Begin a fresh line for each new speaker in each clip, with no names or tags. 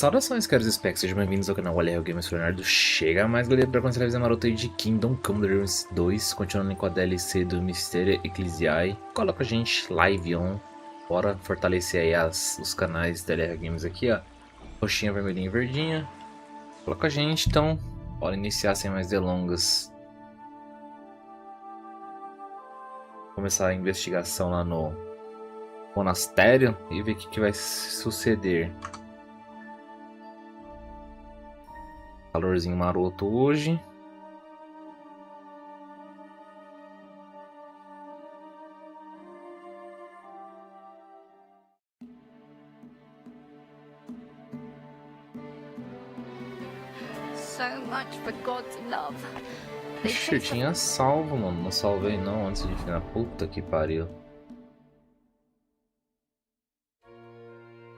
Saudações, caros specs, sejam bem-vindos ao canal lrogamespix. Chega mais, galera, para quando você vai fazer a marota aí de Kingdom Come Deliverance 2, continuando com a DLC do Mysteria Ecclesiae. Cola com a gente, live on, bora fortalecer aí os canais da LR Games aqui, ó, roxinha, vermelhinha e verdinha. Cola com a gente, então, bora iniciar sem mais delongas. Começar a investigação lá no monastério e ver o que vai suceder. Calorzinho maroto hoje.
So much for God's love.
Ixi, eu tinha salvo, mano. Não salvei não antes de final. Puta que pariu.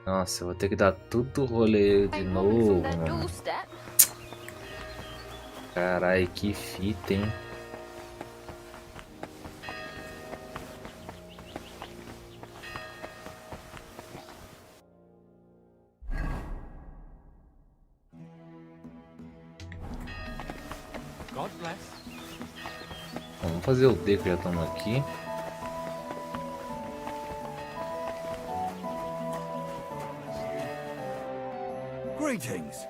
Nossa, eu vou ter que dar tudo rolê de novo, mano. Carai, que fita, hein? Vamos fazer o D que já estamos aqui.
Greetings.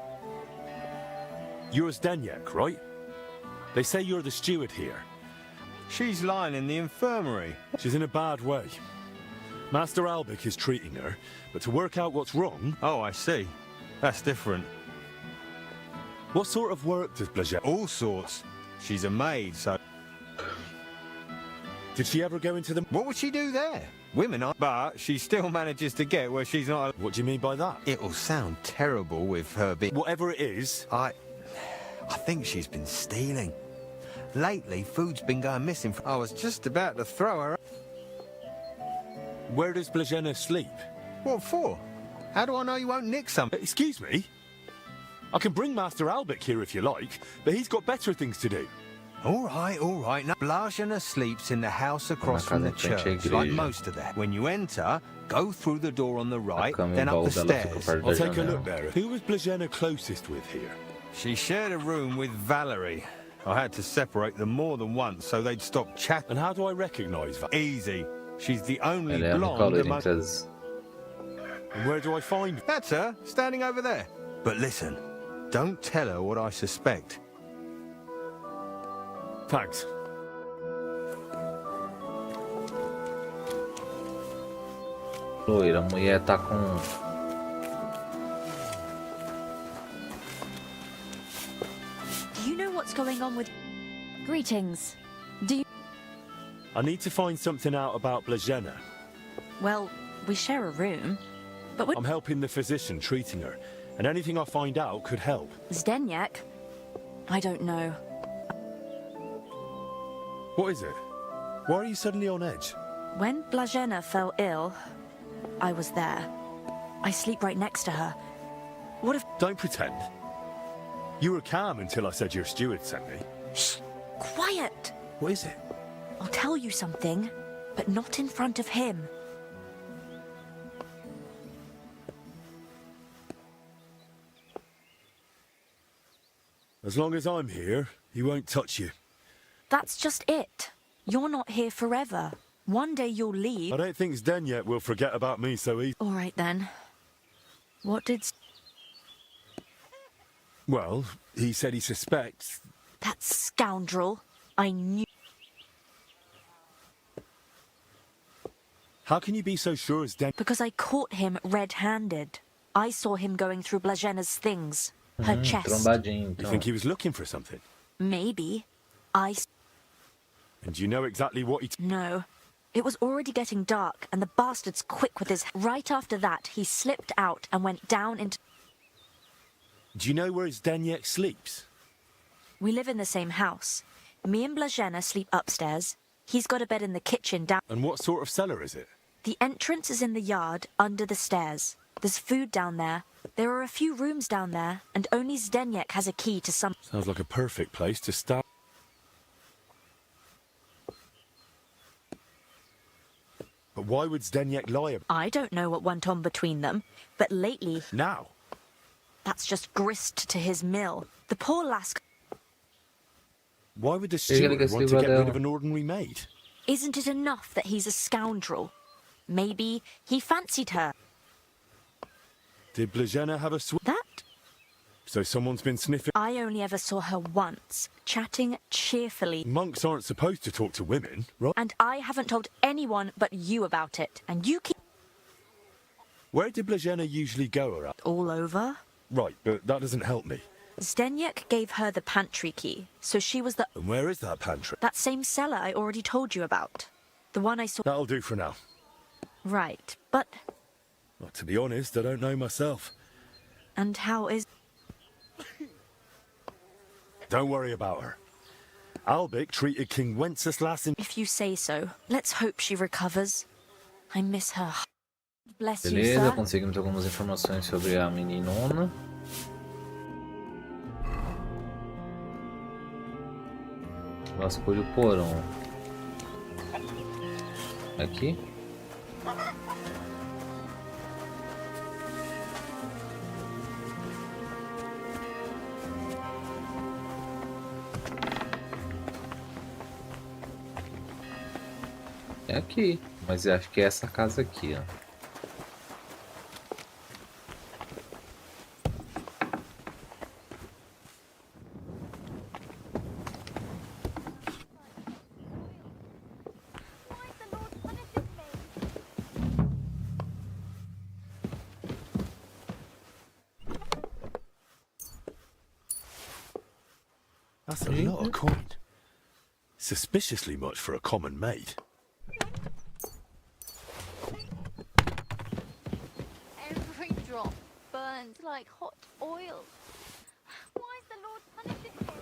You're Zdeněk, right? They say you're the steward here.
She's lying in the infirmary.
She's in a bad way. Master Albic is treating her, but to work out what's wrong...
Oh, I see. That's different.
What sort of work does Blažena...
All sorts. She's a maid, so...
Did she ever go into the...
What would she do there? Women are... But she still manages to get where she's not...
What do you mean by that?
It'll sound terrible with her being...
Whatever it is...
I think she's been stealing. Lately, food's been going missing. I was just about to throw her...
Where does Blažena sleep?
What for? How do I know you won't nick something?
Excuse me? I can bring Master Albic here if you like, but he's got better things to do.
All right. Now, Blažena sleeps in the house across from the church, like most of that. When you enter, go through the door on the right, then up the stairs.
I'll take a look there. Who was Blažena closest with here?
She shared a room with Valerie. I had to separate them more than once so they'd stop chatting.
And how do I recognise that?
Easy. She's the only blonde among...
And where do I find...
That's her, standing over there. But listen, don't tell her what I suspect.
Thanks.
Loira, a mulher tá com...
Do you know what's going on with... Greetings. Do you...
I need to find something out about Blažena.
Well, we share a room, but we're...
I'm helping the physician treating her, and anything I find out could help.
Zdeněk? I don't know.
What is it? Why are you suddenly on edge?
When Blažena fell ill, I was there. I sleep right next to her. What if...
Don't pretend. You were calm until I said your steward sent me.
Shh! Quiet!
What is it?
I'll tell you something, but not in front of him.
As long as I'm here, he won't touch you.
That's just it. You're not here forever. One day you'll leave.
I don't think Zdeněk will forget about me so easily.
All right then. What did...
Well, he said he suspects...
That scoundrel. I knew...
How can you be so sure Zdeněk...
Because I caught him red-handed. I saw him going through Blažena's things. Her chest.
Trombadinho,
You
então.
think he was looking for something?
Maybe.
And you know exactly what he...
No. It was already getting dark, and the bastard's quick with his... Right after that, he slipped out and went down into...
Do you know where Zdeněk sleeps?
We live in the same house. Me and Blažena sleep upstairs. He's got a bed in the kitchen down...
And what sort of cellar is it?
The entrance is in the yard, under the stairs. There's food down there. There are a few rooms down there, and only Zdeněk has a key to some...
Sounds like a perfect place to start. But why would Zdeněk lie about...
I don't know what went on between them, but lately...
Now?
That's just grist to his mill. The poor lass...
Why would the steward want to get rid of an ordinary maid?
Isn't it enough that he's a scoundrel? Maybe he fancied her.
Did Blazena have a
That?
So someone's been sniffing?
I only ever saw her once, chatting cheerfully.
Monks aren't supposed to talk to women, right?
And I haven't told anyone but you about it. And you keep...
Where did Blazena usually go around?
All over?
Right, but that doesn't help me.
Zdeněk gave her the pantry key, so she was the...
And where is that pantry?
That same cellar I already told you about. The one I saw...
That'll do for now.
Right, but...
Well, to be honest, I don't know myself.
And how is...
Don't worry about her. Albic treated King Wenceslas in...
If you say so. Let's hope she recovers. I miss her. Bless you,
Beleza,
sir.
conseguimos algumas informações sobre a meninona. Vasculho o porão. Aqui. É aqui, mas eu acho que é essa casa aqui, ó.
That's a lot of coin. Suspiciously much for a common maid.
Every drop burns like hot oil. Why is the Lord punishing me?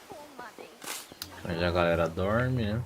Poor Maddie.
Onde a galera dorme, né?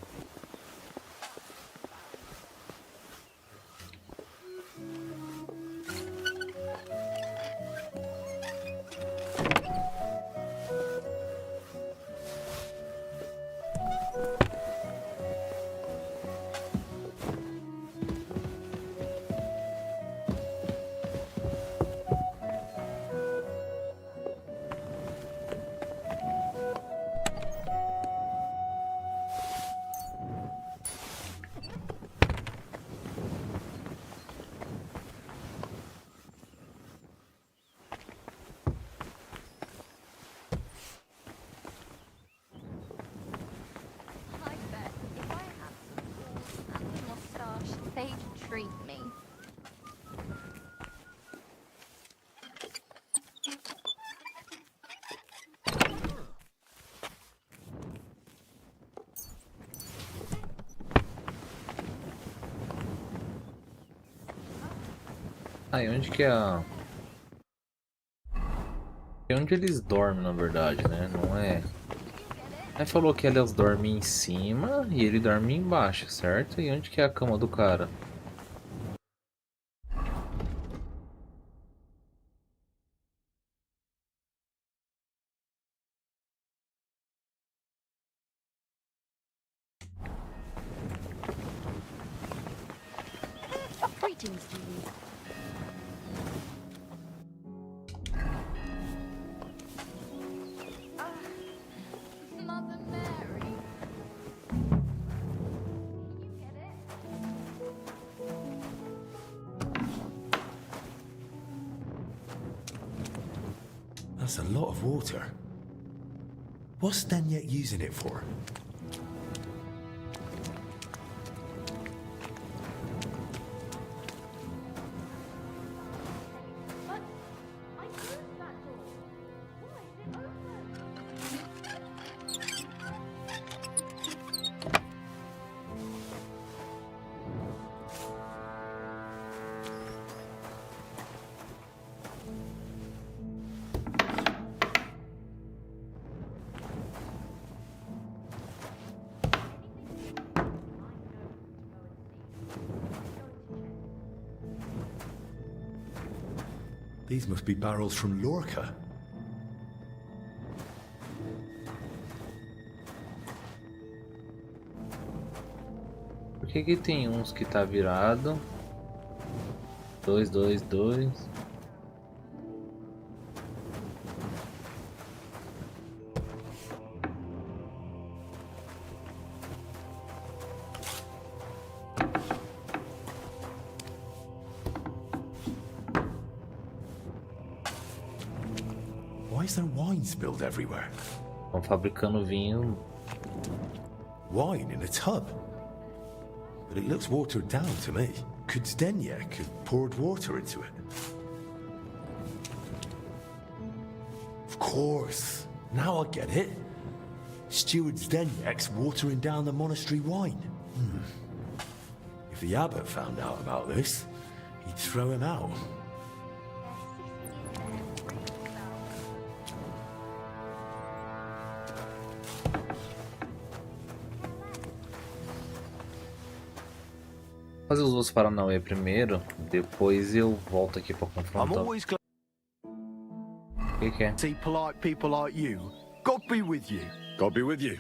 I bet if I had some balls and a moustache, they'd treat me.
Ah, e onde que é a... É onde eles dormem, na verdade, né? Não é... Aí falou que elas dormem em cima e ele dorme embaixo, certo? E onde que é a cama do cara?
Greetings to you.
Mother Mary. Can you get it?
That's a lot of water. What's Stanyek using it for?
But I closed that door. Why is it open?
These must be barrels from Lorca.
Por que tem uns que tá virado? 2, 2, 2.
Why is there wine spilled everywhere?
Estão fabricando vinho.
Wine in a tub? But it looks watered down to me. Could Zdeněk have poured water into it? Of course. Now I get it. Steward Zdeněk's watering down the monastery wine. If the abbot found out about this, he'd throw him out.
Fazer os outros Paranauê primeiro, depois eu volto aqui pra confrontar. O que é?
See polite people like you. God be with you.
God be with you.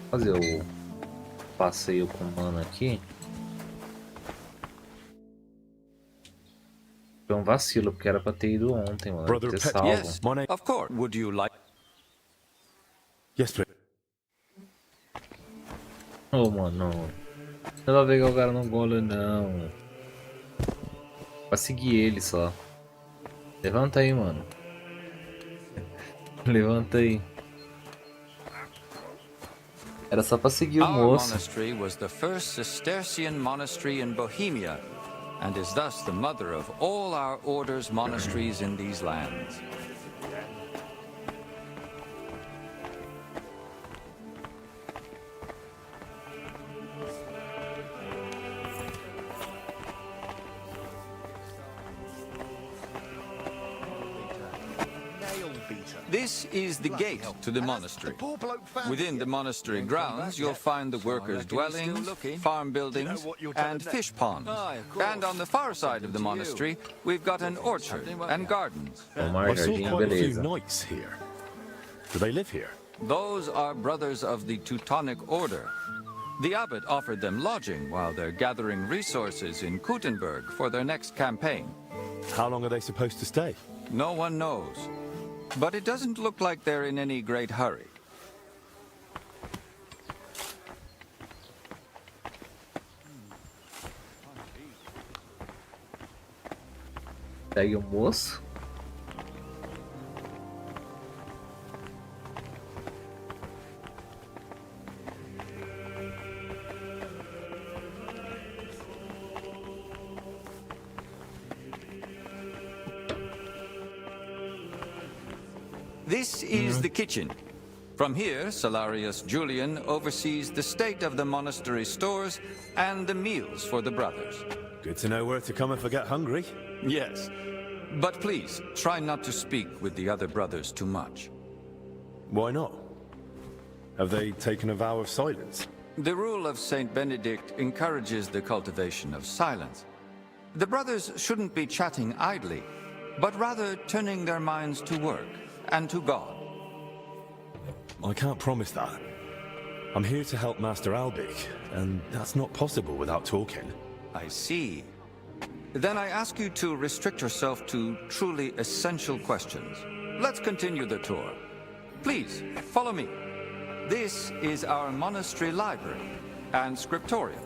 Fazer o passeio com o mano aqui. Foi um vacilo, porque era pra ter ido ontem, mano.
Brother
Ter
Pet,
salvo.
yes, my name.
Of course. Would you like?
Yes, please.
Ô, mano. Não vai pegar o cara no golo, não. Pra seguir ele só. Levanta aí, mano. Levanta aí. Era só pra seguir o
Our
moço.
monastery was the first Cistercian monastery in Bohemia, and is thus the mother of all our order's monasteries in these lands. This is the gate to the monastery. Within the monastery grounds, you'll find the workers' dwellings, farm buildings, and fish ponds. And on the far side of the monastery, we've got an orchard and gardens.
I saw quite a few knights here. Do they live here?
Those are brothers of the Teutonic Order. The abbot offered them lodging while they're gathering resources in Kuttenberg for their next campaign.
How long are they supposed to stay?
No one knows. But it doesn't look like they're in any great hurry.
Segue o moço.
This is the kitchen. From here, Salarius Julian oversees the state of the monastery stores and the meals for the brothers.
Good to know where to come if I get hungry.
Yes, but please, try not to speak with the other brothers too much.
Why not? Have they taken a vow of silence?
The rule of Saint Benedict encourages the cultivation of silence. The brothers shouldn't be chatting idly, but rather turning their minds to work and to God.
I can't promise that. I'm here to help Master Albic, and that's not possible without talking.
I see. Then I ask you to restrict yourself to truly essential questions. Let's continue the tour. Please, follow me. This is our monastery library and scriptorium.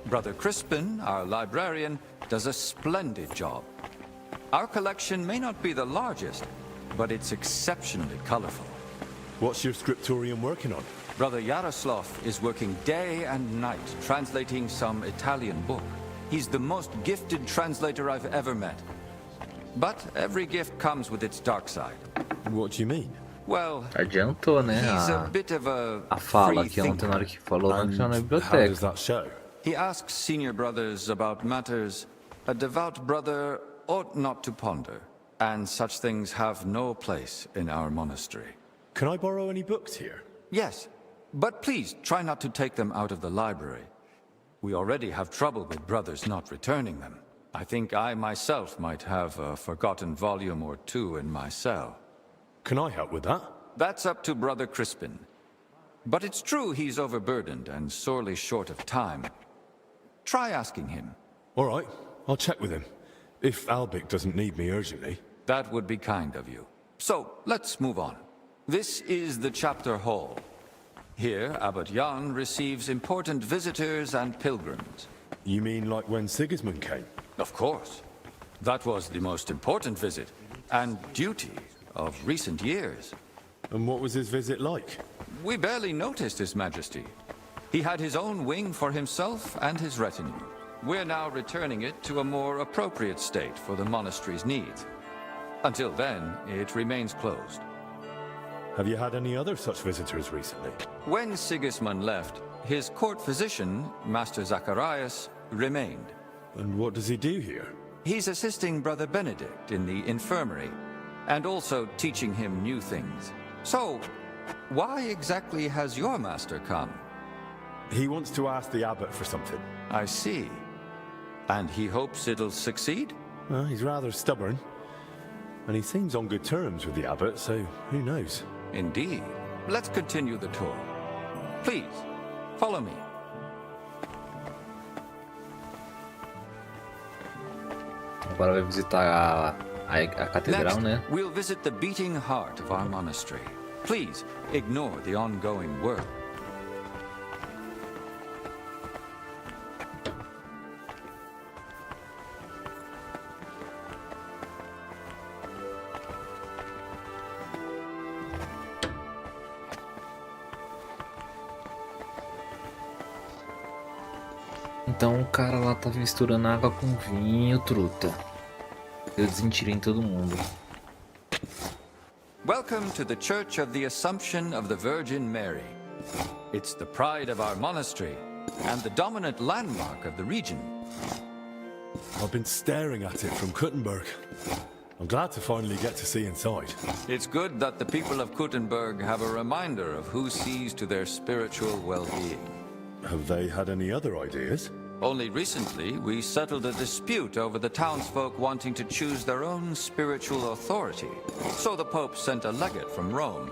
Brother Crispin, our librarian, does a splendid job. Our collection may not be the largest, but it's exceptionally colorful.
What's your scriptorium working on?
Brother Yaroslav is working day and night translating some Italian book. He's the most gifted translator I've ever met. But every gift comes with its dark side.
What do you mean?
Well,
Adiantou, né?
he's a bit of a
fala
free
que ontem na hora que falou não
And
tinha na
how does
biblioteca.
that show?
He asks senior brothers about matters a devout brother ought not to ponder, and such things have no place in our monastery.
Can I borrow any books here?
Yes, but please try not to take them out of the library. We already have trouble with brothers not returning them. I think I myself might have a forgotten volume or two in my cell.
Can I help with that?
That's up to Brother Crispin. But it's true he's overburdened and sorely short of time. Try asking him.
All right, I'll check with him. If Albic doesn't need me urgently.
That would be kind of you. So, let's move on. This is the chapter hall. Here, Abbot Jan receives important visitors and pilgrims.
You mean like when Sigismund came?
Of course. That was the most important visit, and duty of recent years.
And what was his visit like?
We barely noticed His Majesty. He had his own wing for himself and his retinue. We're now returning it to a more appropriate state for the monastery's needs. Until then, it remains closed.
Have you had any other such visitors recently?
When Sigismund left, his court physician, Master Zacharias, remained.
And what does he do here?
He's assisting Brother Benedict in the infirmary, and also teaching him new things. So, why exactly has your master come?
He wants to ask the abbot for something.
I see. And he hopes it'll succeed?
Well, he's rather stubborn. And he seems on good terms with the abbot, so who knows?
Indeed. Let's continue the tour. Please, follow me.
Agora vai visitar a catedral,
Next,
né?
we'll visit the beating heart of our monastery. Please, ignore the ongoing work.
Então o cara lá tá misturando água com vinho, truta. Eu desentirei em todo mundo.
Welcome to the Church of the Assumption of the Virgin Mary. It's the pride of our monastery and the dominant landmark of the region.
I've been staring at it from Kuttenberg. I'm glad to finally get to see inside.
It's good that the people of Kuttenberg have a reminder of who sees to their spiritual well-being.
Have they had any other ideas?
Only recently, we settled a dispute over the townsfolk wanting to choose their own spiritual authority. So the Pope sent a legate from Rome,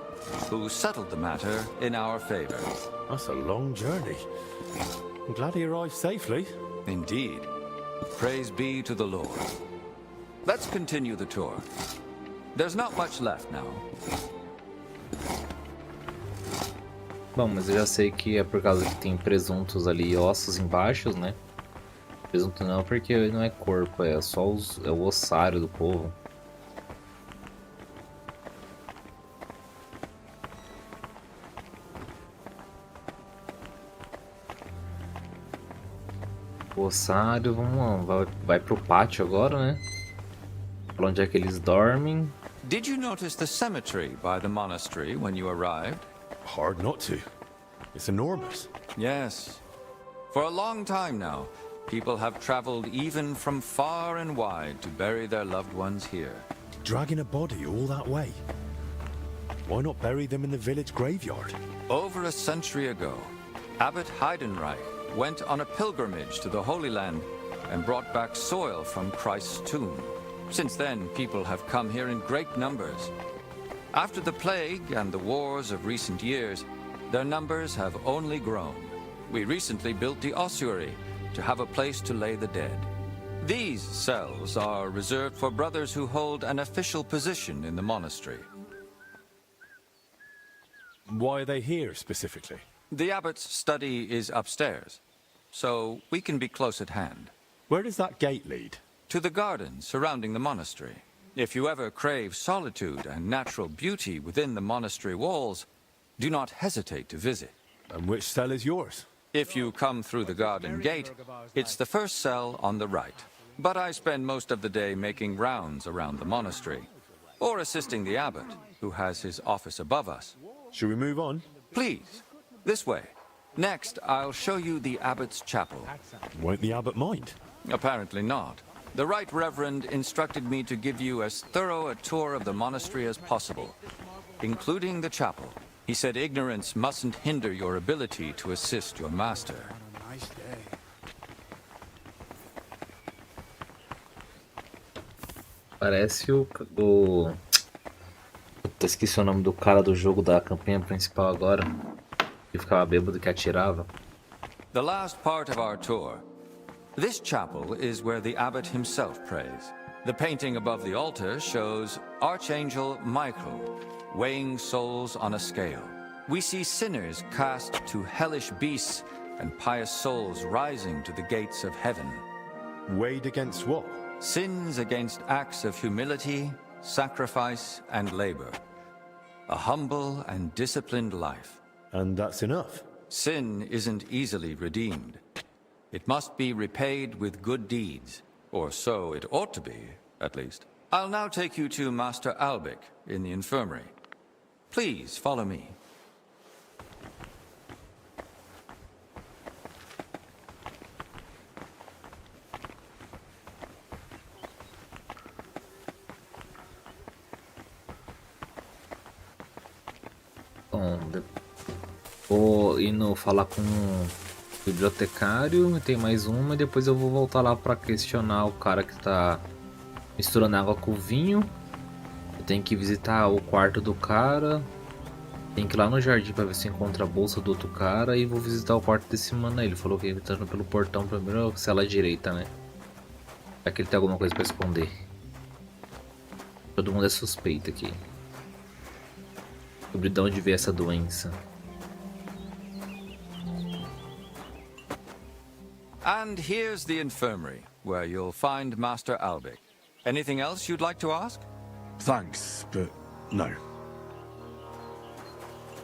who settled the matter in our favor.
That's a long journey. I'm glad he arrived safely.
Indeed. Praise be to the Lord. Let's continue the tour. There's not much left now.
Bom, mas eu já sei que é por causa que tem presuntos ali e ossos embaixo, né? Presunto não, porque não é corpo, é só é o ossário do povo. O ossário, vamos lá, vai pro pátio agora, né? Pra onde é que eles dormem.
Did you notice the cemetery by the monastery when you arrived?
Hard not to. It's enormous.
Yes. For a long time now, people have traveled even from far and wide to bury their loved ones here.
Dragging a body all that way. Why not bury them in the village graveyard?
Over a century ago, Abbot Heidenreich went on a pilgrimage to the Holy Land and brought back soil from Christ's tomb. Since then, people have come here in great numbers. After the plague and the wars of recent years, their numbers have only grown. We recently built the ossuary to have a place to lay the dead. These cells are reserved for brothers who hold an official position in the monastery.
Why are they here specifically?
The abbot's study is upstairs, so we can be close at hand.
Where does that gate lead?
To the garden surrounding the monastery. If you ever crave solitude and natural beauty within the monastery walls, do not hesitate to visit.
And which cell is yours?
If you come through the garden gate, it's the first cell on the right. But I spend most of the day making rounds around the monastery, or assisting the abbot, who has his office above us.
Should we move on?
Please, this way. Next, I'll show you the abbot's chapel.
Won't the abbot mind?
Apparently not. The Right Reverend instructed me to give you as thorough a tour of the monastery as possible, including the chapel. He said ignorance mustn't hinder your ability to assist your master.
Parece o... Puta, esqueci o nome do cara do jogo da campanha principal agora. Que ficava bêbado, que atirava.
The last part of our tour. This chapel is where the abbot himself prays. The painting above the altar shows Archangel Michael weighing souls on a scale. We see sinners cast to hellish beasts and pious souls rising to the gates of heaven.
Weighed against what?
Sins against acts of humility, sacrifice, and labor. A humble and disciplined life.
And that's enough?
Sin isn't easily redeemed. It must be repaid with good deeds, or so it ought to be, at least. I'll now take you to Master Albic in the infirmary. Please follow me.
Bom, vou indo falar com o bibliotecário, e tem mais uma, e depois eu vou voltar lá para questionar o cara que tá misturando água com vinho. Eu tenho que visitar o quarto do cara, tem que ir lá no jardim para ver se encontra a bolsa do outro cara, e vou visitar o quarto desse mano aí. Ele falou que ele tá entrando pelo portão primeiro, cela direita, né? Será que ele tem alguma coisa para esconder? Todo mundo é suspeito aqui sobre de onde veio essa doença.
And here's the infirmary, where you'll find Master Albic. Anything else you'd like to ask?
Thanks, but no.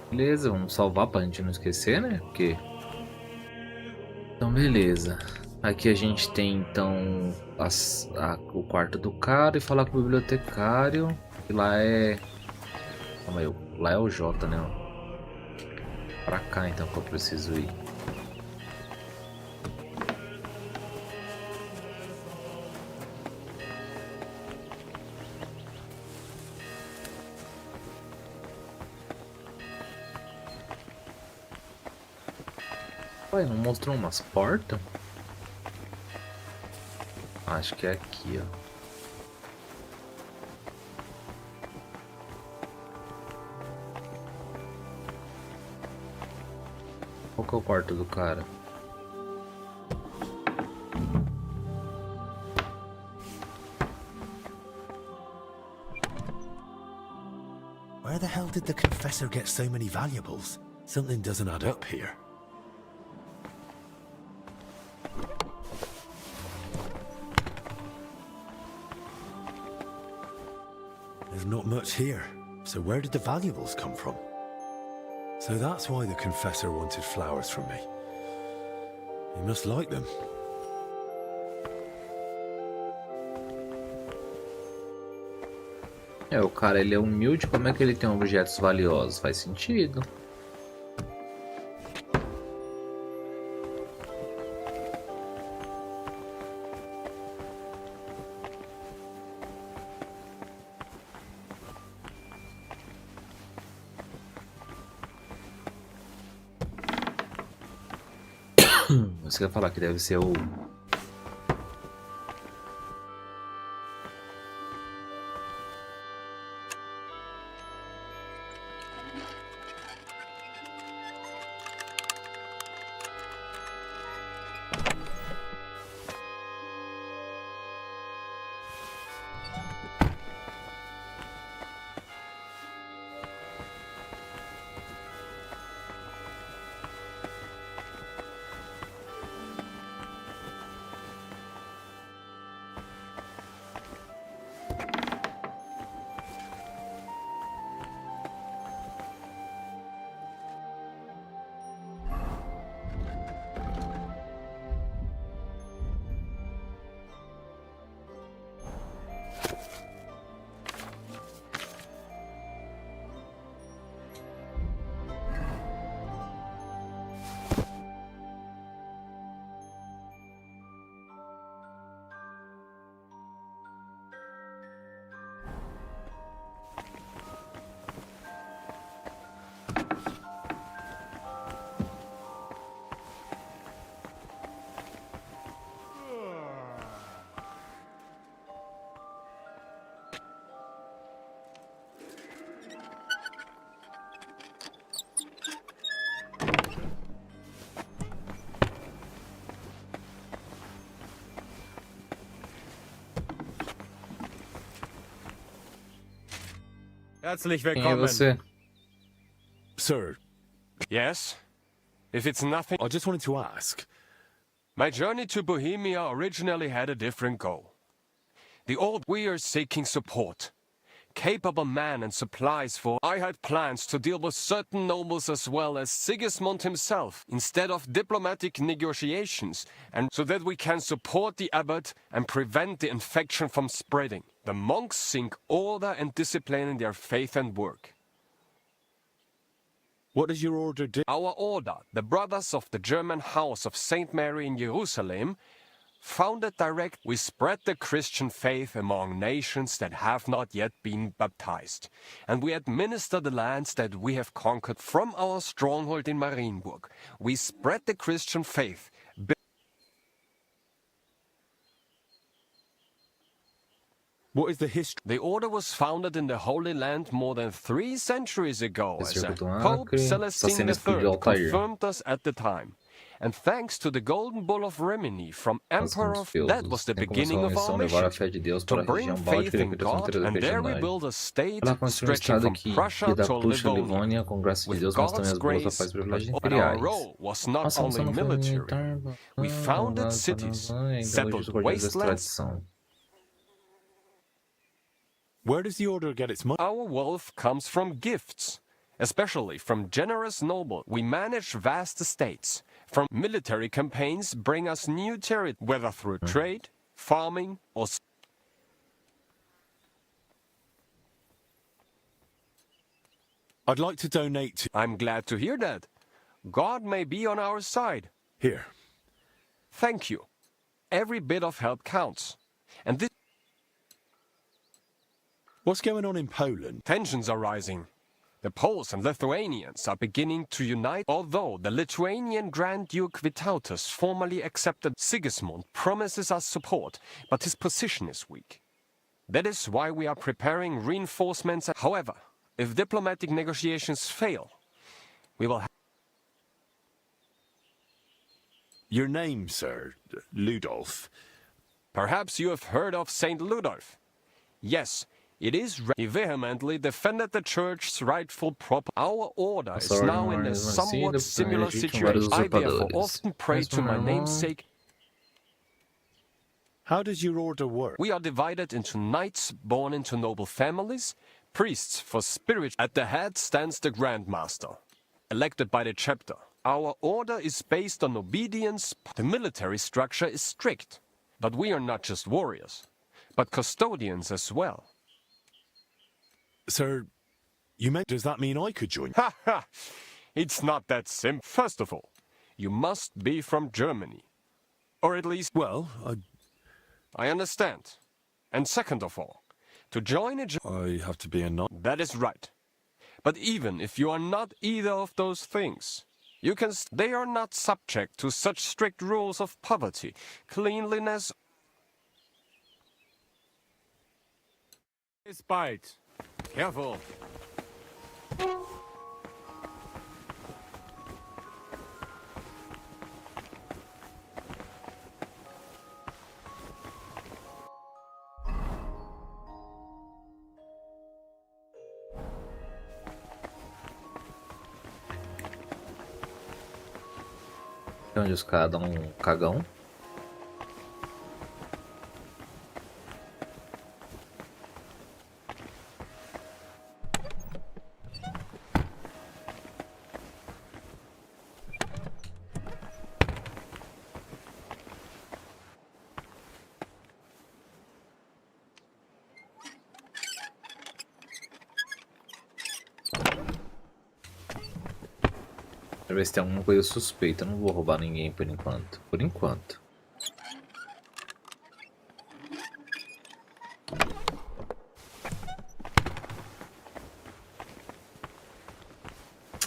Beleza, vamos salvar pra gente não esquecer, né? Porque... Então, beleza. Aqui a gente tem, então, o quarto do cara e falar com o bibliotecário. E lá é... Calma aí, lá é o J, né? Pra cá, então, que eu preciso ir. Ué, não mostrou umas portas? Acho que é aqui, ó. Qual que é o quarto do cara?
Where the hell did the confessor get so many valuables? Something doesn't add up here. There's not much here, so where did the valuables come from? So that's why the confessor wanted flowers from me. He must like them.
É, o cara, ele é humilde, como é que ele tem objetos valiosos? Faz sentido. Você quer falar que deve ser o...
Herzlich
Quem é
willkommen.
você?
Sir,
Yes? If it's nothing...
I just wanted to ask.
My journey to Bohemia originally had a different goal. The old... We are seeking support. Capable men and supplies for... I had plans to deal with certain nobles as well as Sigismund himself, instead of diplomatic negotiations, and so that we can support the abbot and prevent the infection from spreading. The monks seek order and discipline in their faith and work.
What does your order do?
Our order, the Brothers of the German House of St. Mary in Jerusalem, founded direct, we spread the Christian faith among nations that have not yet been baptized, and we administer the lands that we have conquered from our stronghold in Marienburg. We spread the Christian faith.
What is the history?
The order was founded in the Holy Land more than 3 centuries ago, as
Esse jogo do
Pope
Acre,
Celestine
assassinato de
III
Altair.
confirmed us at the time. And thanks to the Golden Bull of Rimini from Emperor, that was the beginning of our
levar a
mission.
fé de Deus
To
para a
bring
região
faith
báltica e
in
libertação
God,
da
and there we
regional.
build a state
Ela construiu um
stretching
estado
from
aqui
Prussia
e da
to
Puxa
Livonia.
Livônia, com graça de
With
Deus, mas também
God's
as boas
grace,
paz e privilégios
but our
imperiais.
role was not
Nossa
only
missão não foi
military.
militar,
We founded cities, settled wastelands.
Where does the order get its money?
Our wealth comes from gifts, especially from generous nobles. We manage vast estates. From military campaigns bring us new territory, whether through trade, farming, or...
I'd like to donate to...
I'm glad to hear that. God may be on our side.
Here.
Thank you. Every bit of help counts. And this...
What's going on in Poland?
Tensions are rising. The Poles and Lithuanians are beginning to unite, although the Lithuanian Grand Duke Vytautas formally accepted Sigismund promises us support, but his position is weak. That is why we are preparing reinforcements. However, if diplomatic negotiations fail, we will have...
Your name, sir, Ludolf.
Perhaps you have heard of Saint Ludolf. Yes, it is. He vehemently defended the church's rightful proper. Our order is now in a somewhat similar situation. I therefore often pray to my namesake.
How does your order work?
We are divided into knights born into noble families, priests for spirit. At the head stands the Grand Master, elected by the chapter. Our order is based on obedience. The military structure is strict, but we are not just warriors, but custodians as well.
Sir, you meant... Does that mean I could join?
Ha ha! It's not that simple. First of all, you must be from Germany. Or at least...
Well,
I understand. And second of all, to join a...
I have to be a non...
That is right. But even if you are not either of those things, you can... They are not subject to such strict rules of poverty, cleanliness...
Bis bald. Careful.
Onde os caras dão um cagão. Pra ver se tem alguma coisa suspeita. Eu não vou roubar ninguém por enquanto. Por enquanto.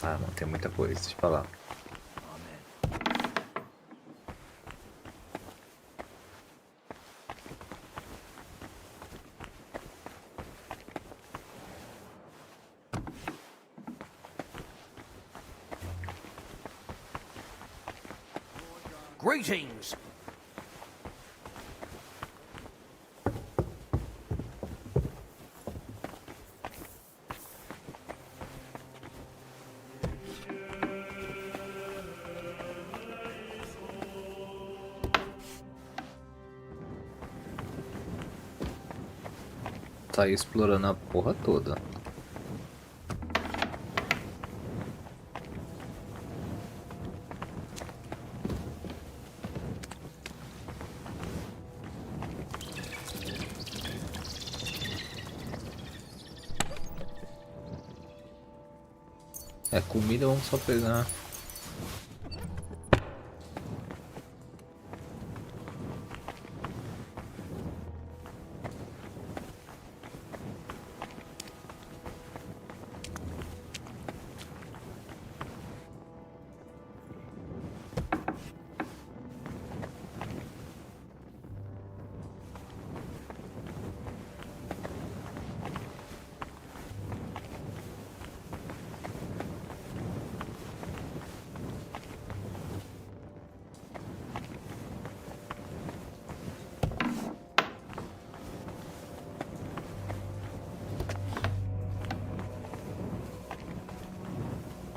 Ah, não tem muita coisa, deixa eu falar.
Greetings!
tá aí explorando a porra toda. É comida, vamos só pegar.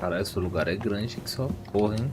Caralho, esse lugar é grande que só porra, hein?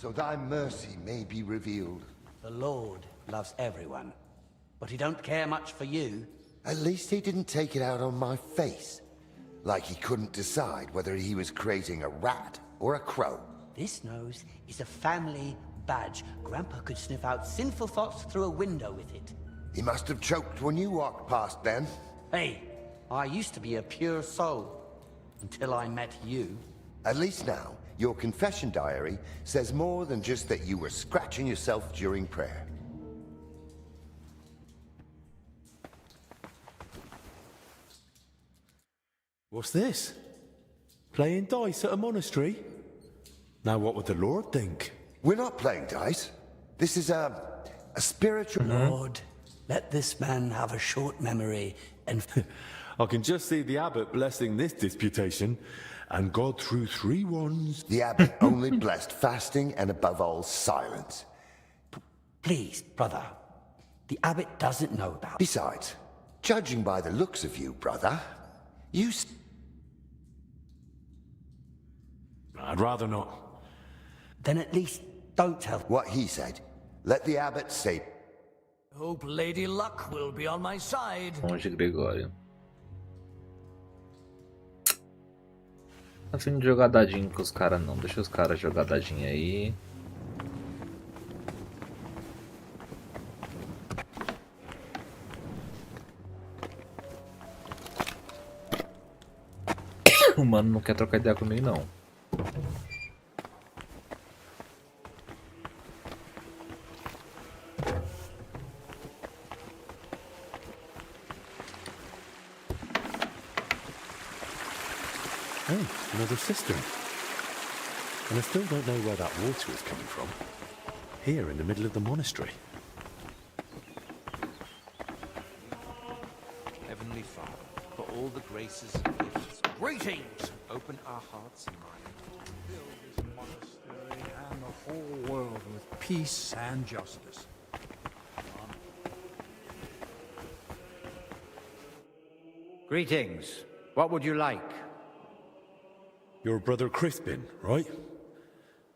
So thy mercy may be revealed.
The Lord loves everyone, but he don't care much for you.
At least he didn't take it out on my face. Like he couldn't decide whether he was creating a rat or a crow.
This nose is a family badge. Grandpa could sniff out sinful thoughts through a window with it.
He must have choked when you walked past then.
Hey, I used to be a pure soul, until I met you.
At least now, your confession diary says more than just that you were scratching yourself during prayer.
What's this? Playing dice at a monastery? Now what would the Lord think?
We're not playing dice. This is a spiritual...
Lord, let this man have a short memory and...
I can just see the abbot blessing this disputation, and God threw 3 wands.
The abbot only blessed fasting and above all silence.
Please, brother. The abbot doesn't know about...
Besides, judging by the looks of you, brother, you...
I'd rather not.
Then at least don't tell...
What he said. Let the abbot say...
Hope Lady Luck will be on my side.
Fonte Gregório. Não fim de jogar dadinho com os caras não. Deixa os caras jogar dadinho aí. O mano não quer trocar ideia comigo não.
Oh, another cistern. And I still don't know where that water is coming from. Here in the middle of the monastery.
Heavenly Father, for all the graces and gifts,
Greetings!
open our hearts and minds.
Fill this monastery and the whole world with peace and justice.
Greetings. What would you like?
Your brother Crispin, right?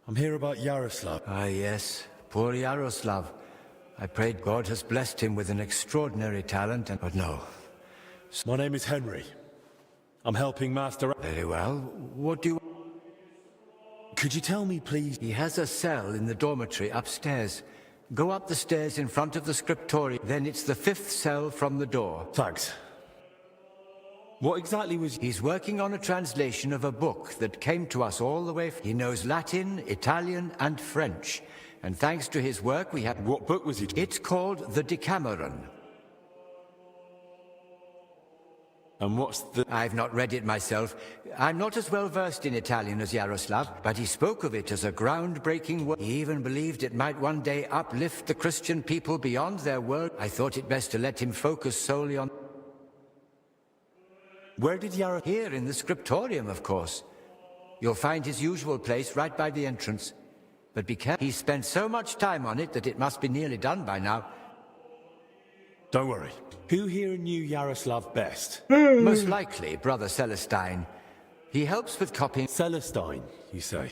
I'm here about Yaroslav.
Ah, yes. Poor Yaroslav. I prayed God has blessed him with an extraordinary talent, but no.
My name is Henry. I'm helping Master...
Very well. What do you...
Could you tell me, please?
He has a cell in the dormitory upstairs. Go up the stairs in front of the scriptorium. Then it's the 5th cell from the door.
Thanks. What exactly was...
He's working on a translation of a book that came to us all the way... He knows Latin, Italian, and French. And thanks to his work, we have...
What book was it?
It's called The Decameron.
And what's the...
I've not read it myself. I'm not as well versed in Italian as Yaroslav, but he spoke of it as a groundbreaking work. He even believed it might one day uplift the Christian people beyond their world. I thought it best to let him focus solely on...
Where did Yaroslav...
Here in the scriptorium, of course. You'll find his usual place right by the entrance. But be careful. He spent so much time on it that it must be nearly done by now.
Don't worry. Who here knew Yaroslav best?
Most likely, Brother Celestine. He helps with copying...
Celestine, you say?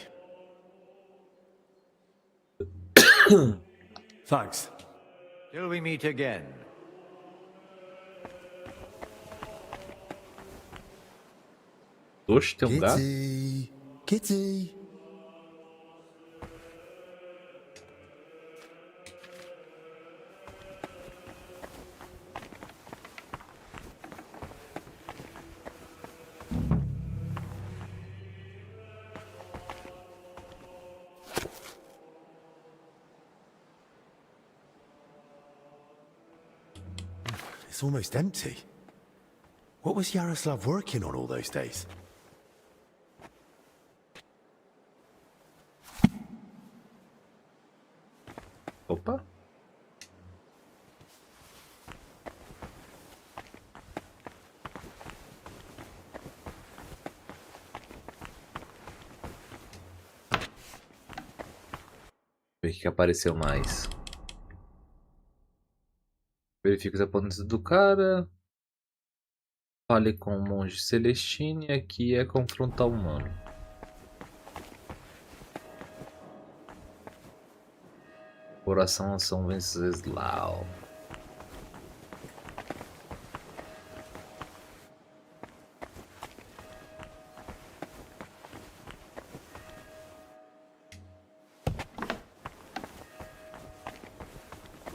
Thanks.
Till we meet again.
Oxe, tem um gato?
Kitty! Kitty! It's almost empty. What was Yaroslav working on all those days?
Opa. Ver o que apareceu mais. Verifique os apontos do cara. Fale com o monge celestino e aqui é confrontar o humano. Coração São Venceslau.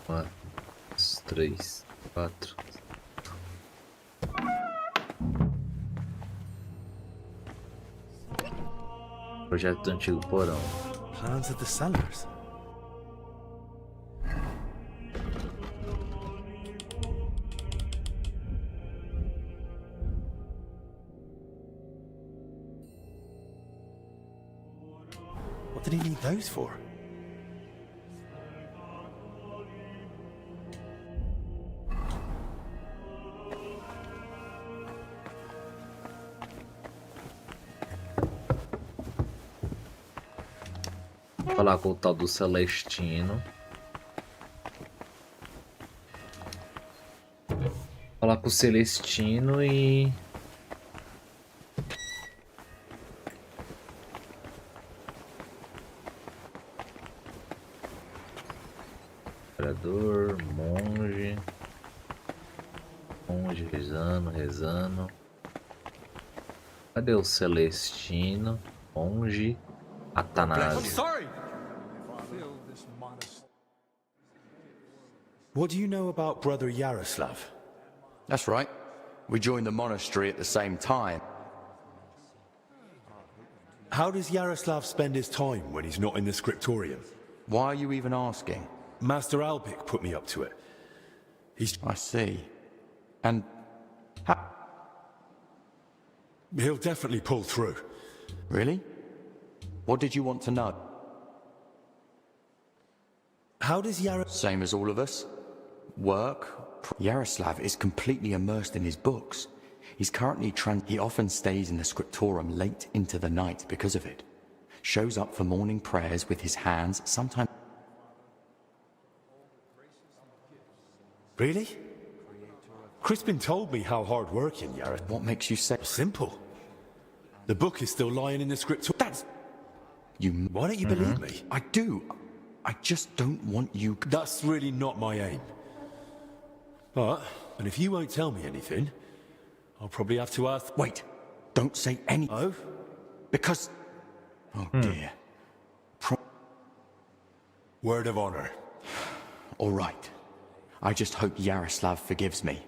Uma, 3, 4. Projeto do antigo porão.
Plans of the cellars. What did he need those for?
Falar com o tal do Celestino. Falar com o Celestino e... Imperador, monge. Monge rezando, rezando. Cadê o Celestino? Monge. Atanásio.
What do you know about Brother Yaroslav?
That's right. We joined the monastery at the same time.
How does Yaroslav spend his time when he's not in the scriptorium?
Why are you even asking?
Master Alpic put me up to it.
I see. And...
He'll definitely pull through.
Really? What did you want to know?
How does Yaroslav...
Same as all of us. Work. Yaroslav is completely immersed in his books. He's currently He often stays in the scriptorium late into the night because of it. Shows up for morning prayers with his hands, sometimes...
Really? Crispin told me how hard-working Yaroslav...
What makes you say...
Simple. The book is still lying in the scriptorium.
That's...
Why don't you believe me?
I do. I just don't want you...
That's really not my aim. But, and if you won't tell me anything, I'll probably have to ask...
Wait. Don't say any...
Oh?
Because... Oh, dear.
Word of honor.
All right. I just hope Yaroslav forgives me.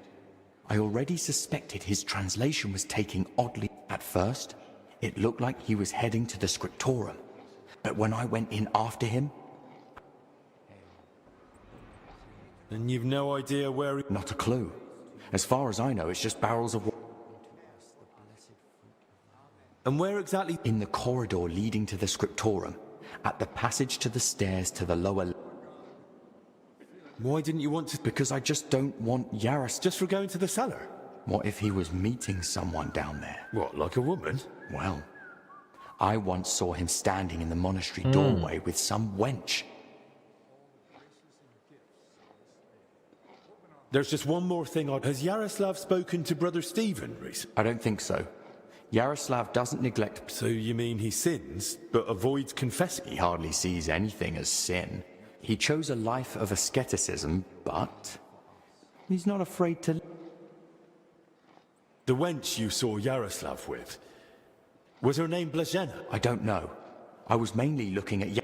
I already suspected his translation was taking oddly. At first, it looked like he was heading to the scriptorium. But when I went in after him...
And you've no idea where he...
Not a clue. As far as I know, it's just barrels of water.
And where exactly?
In the corridor leading to the scriptorium, at the passage to the stairs to the lower...
Why didn't you want to?
Because I just don't want Yaros...
Just for going to the cellar?
What if he was meeting someone down there?
What, like a woman?
Well, I once saw him standing in the monastery doorway with some wench.
There's just one more thing. Has Yaroslav spoken to Brother Stephen recently?
I don't think so. Yaroslav doesn't neglect...
So you mean he sins, but avoids confessing?
He hardly sees anything as sin. He chose a life of asceticism, but he's not afraid to...
The wench you saw Yaroslav with, was her name Blazena?
I don't know. I was mainly looking at...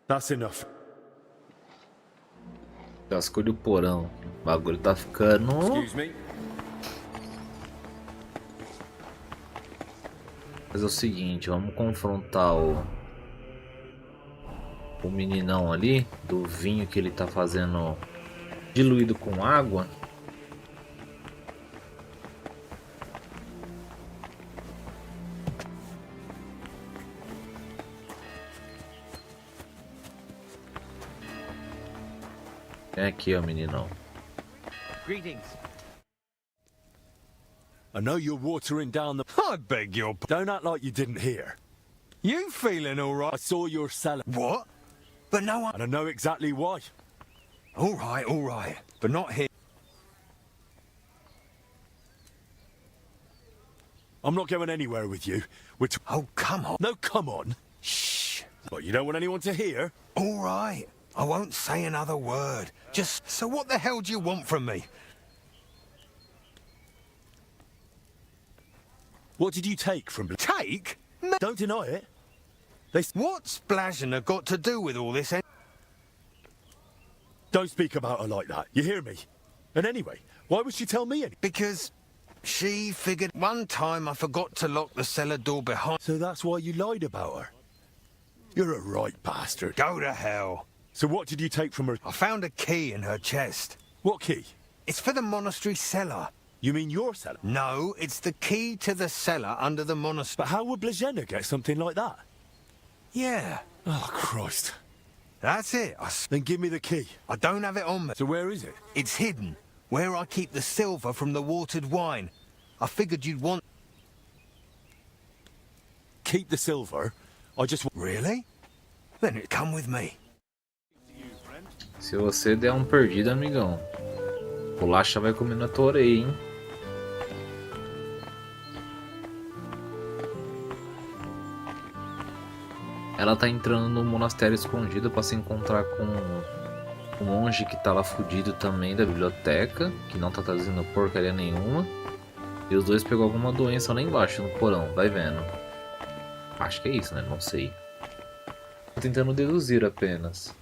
That's enough.
Casco do porão. O bagulho tá ficando...
Excuse me.
Mas é o seguinte, vamos confrontar o meninão ali, do vinho que ele tá fazendo diluído com água. É aqui, ó, meninão.
Greetings.
I know you're watering down the...
I beg your...
Don't act like you didn't hear.
You feeling all right?
I saw your cellar.
What? But no one...
And I know exactly why.
All right. But not here.
I'm not going anywhere with you.
Oh, come on.
No, come on.
Shh.
But you don't want anyone to hear?
All right. I won't say another word. Just, so what the hell do you want from me?
What did you take from...
Take?
Don't deny it.
What's Blazena got to do with all this?
Don't speak about her like that. You hear me? And anyway, why would she tell me anything?
Because she figured one time I forgot to lock the cellar door behind...
So that's why you lied about her? You're a right bastard.
Go to hell.
So what did you take from her?
I found a key in her chest.
What key?
It's for the monastery cellar.
You mean your cellar?
No, it's the key to the cellar under the monastery.
But how would Blazena get something like that?
Yeah.
Oh, Christ.
That's it.
Then give me the key.
I don't have it on me.
So where is it?
It's hidden, where I keep the silver from the watered wine. I figured you'd want...
Keep the silver? I just...
Really? Then it come with me.
Se você der perdido, amigão, bolacha vai comer na tua orelha, hein? Ela tá entrando no monastério escondido para se encontrar com o monge que tá lá fudido também da biblioteca, que não tá trazendo porcaria nenhuma. E os dois pegou alguma doença lá embaixo no porão, vai vendo. Acho que é isso, né? Não sei. Tô tentando deduzir apenas.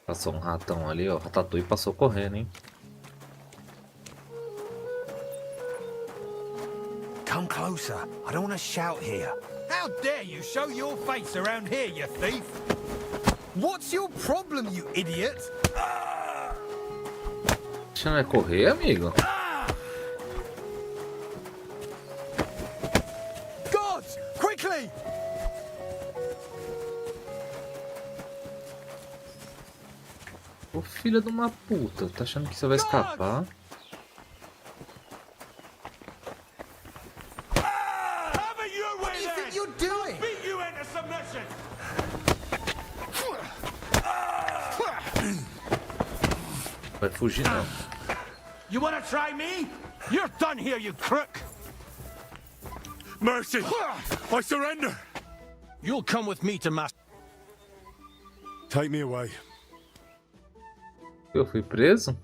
Passou ratão ali, ó. Ratatouille passou correndo, hein?
Come closer. I don't want to shout here.
How dare you show your face around here, you thief? What's your problem, you idiot?
Você não vai correr, amigo?
Guards! Quickly!
Ô filho de uma puta, tá achando que você vai escapar? Vai fugir não.
You wanna try me? You're done here, you crook!
Mercy! I surrender!
You'll come with me to master.
Take me away.
Eu fui preso?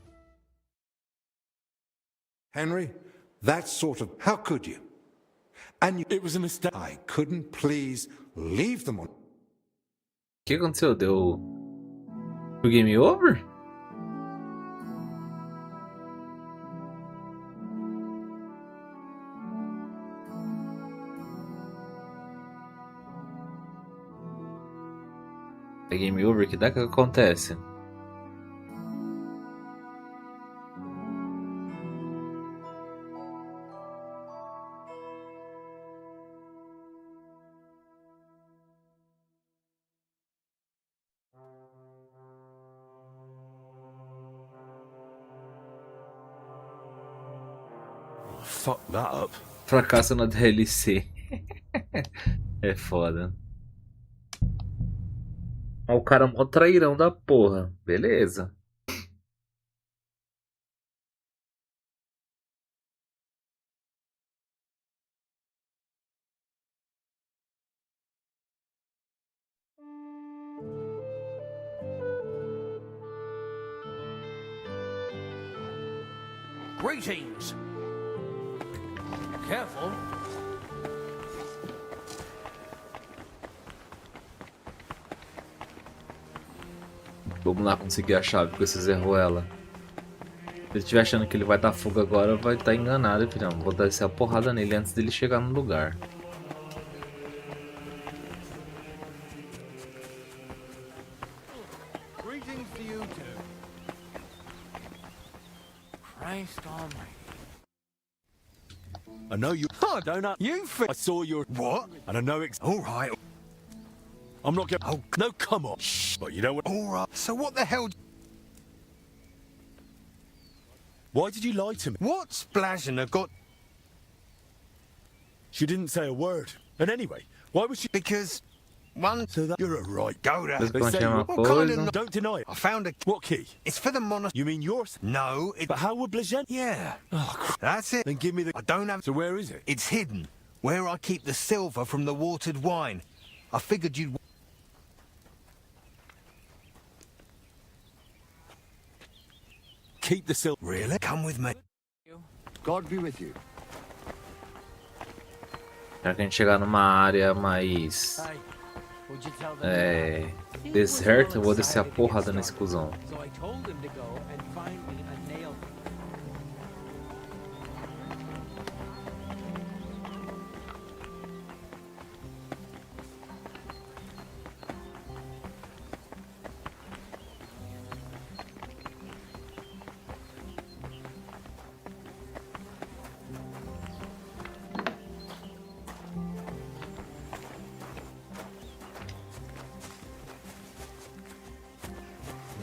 Henry, that sort of... How could you? And it was a mistake. I couldn't please leave them on...
O que aconteceu? Deu... O game over? É game over? Que dá que acontece?
Fuck that up.
Fracasso na DLC. É foda. O cara é mó trairão da porra. Beleza.
Greetings. Careful.
Vamos lá conseguir a chave, porque você errou ela. Se ele estiver achando que ele vai dar fuga agora, vai estar enganado, filhão. Vou descer a porrada nele antes dele chegar no lugar.
Greetings to you too. Christ almighty.
I know you... I don't know. I saw your... What? And I know all right. I'm not getting... Oh, no, come on. Shh. But you know what...
All right. So what the hell...
Why did you lie to me?
What's Blazina got...
She didn't say a word. And anyway, why was she...
Because... One...
So that... You're a right...
Go to...
They say you...
What kind of...
Don't deny it.
I found a...
What key?
It's for the monastery.
You mean yours?
No, it...
But how would Blazin...
Yeah.
Oh,
that's it.
Then give me the...
I don't have...
So where is it?
It's hidden. Where I keep the silver from the watered wine. I figured you'd...
Keep the silver.
Really? Come with me.
God be with you.
Já que a gente chegar numa área mais... deserta, eu vou descer a porrada nesse cuzão.
So I told him to go and find me a nail.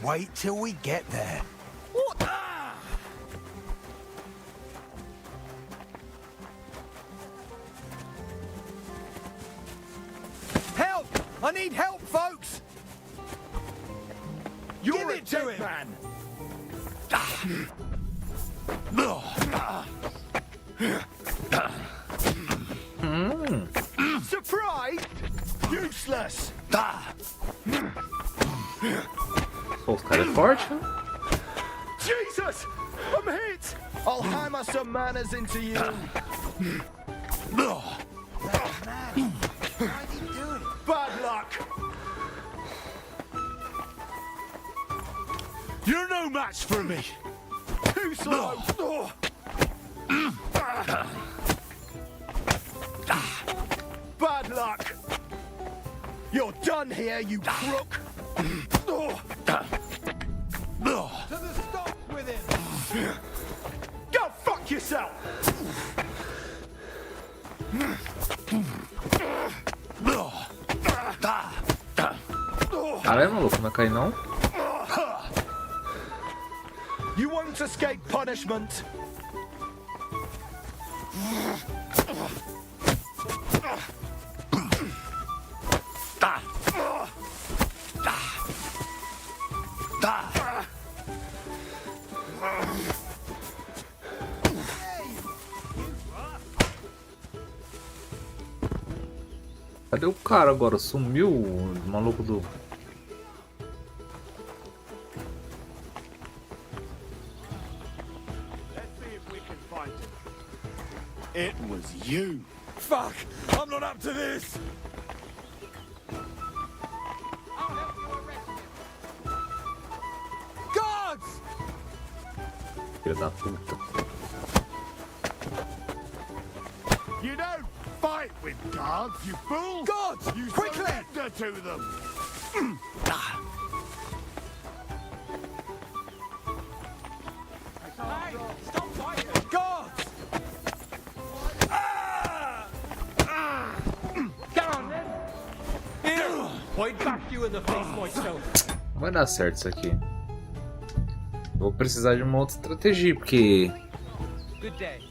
Wait till we get there.
What? Help! I need help, folks! Give it to him! Man. Surprise! Useless!
Pô, os caras é forte, né?
Jesus! I'm hit! I'll hammer some manners into you! Bad luck! You're no match for me! Too slow! Bad luck! You're done here, you crook! To the stocks with him! Go fuck yourself!
Caralho, maluco, não vai cair não?
You won't escape punishment.
Cadê o cara agora? Sumiu o maluco do...
It was you. Fuck! I'm not up to this! Guards!
Filho da puta.
You don't fight with guards, you fool! Guards! You surrender to them! Hey, stop fighting! Guards!
I'd bash you in the face myself.
Não vai dar certo isso aqui. Vou precisar de uma outra estratégia, porque...
Good day.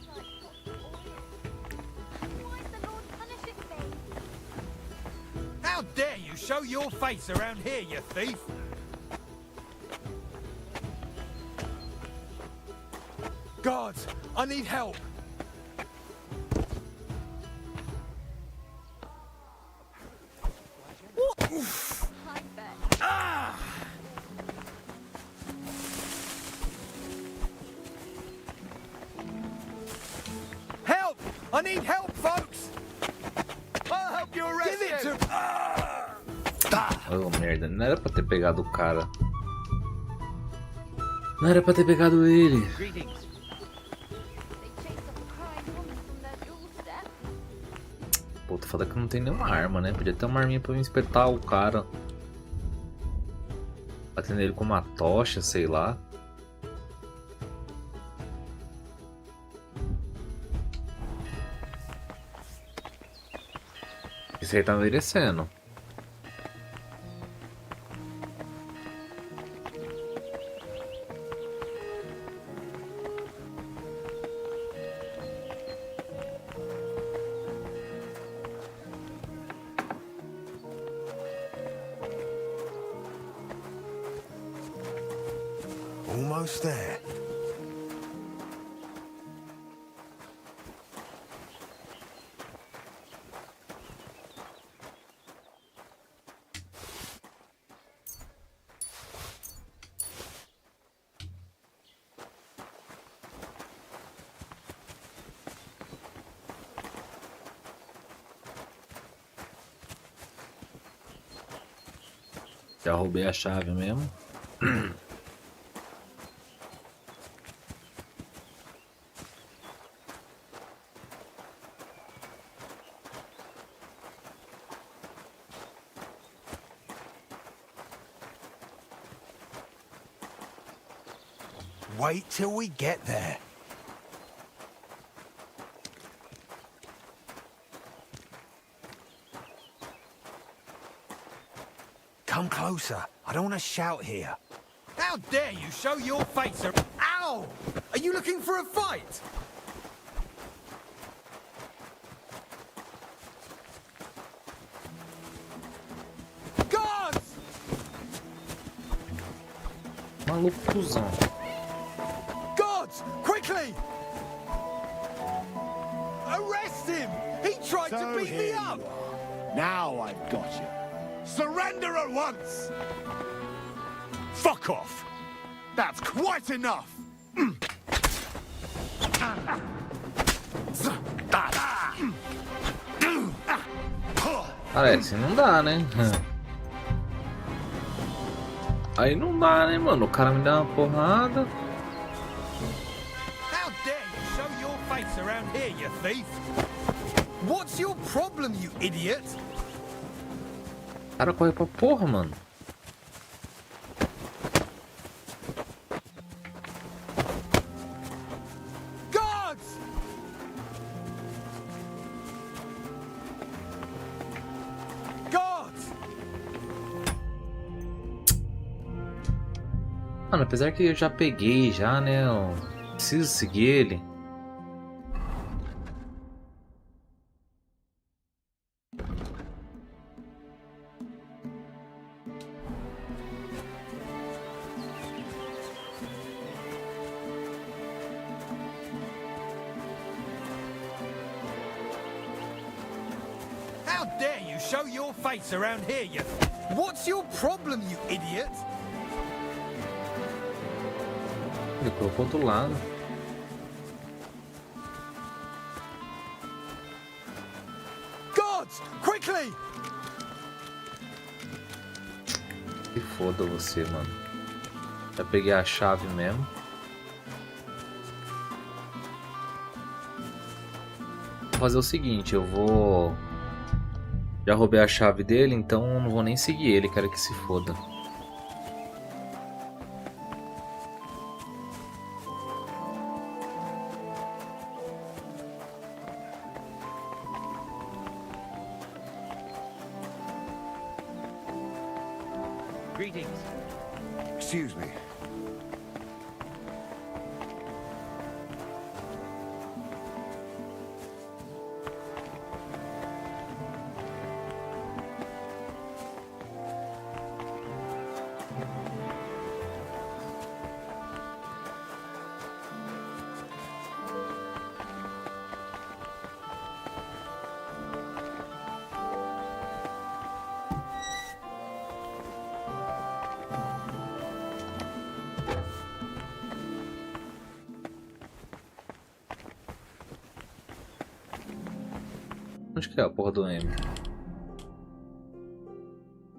How dare you show your face around here, you thief! Guards, I need help! Help! I need help, folks! I'll help you arrest him! Give it to...
Oh, merda, não era pra ter pegado o cara. Não era pra ter pegado ele. Puta, foda que não tem nenhuma arma, né? Podia ter uma arminha pra eu espetar o cara. Batendo ele com uma tocha, sei lá. Isso aí tá merecendo.
Almost there.
Já roubei a chave mesmo.
Wait till we get there. Come closer. I don't want to shout here. How dare you show your face? Ow! Are you looking for a fight? Guards!
Maluco cuzão.
Guards! Quickly! Arrest him! He tried to beat me up!
Now I've got you. Surrender at once! Fuck off! That's quite enough!
Parece, não dá, né? Aí não dá, né, mano? O cara me dá uma porrada.
How dare you show your face around here, you thief! What's your problem, you idiot?
O cara corre pra porra, mano. Mano, apesar que eu já peguei já, né? Eu preciso seguir ele.
How dare you show your face around here, you... What's your problem, you idiot?
Ele colocou do lado.
Guards, quickly!
Se foda você, mano. Já peguei a chave mesmo. Vou fazer o seguinte, eu vou... Já roubei a chave dele, então eu não vou nem seguir ele, quero que se foda.
Greetings.
Excuse me.
Onde que é a porra do M?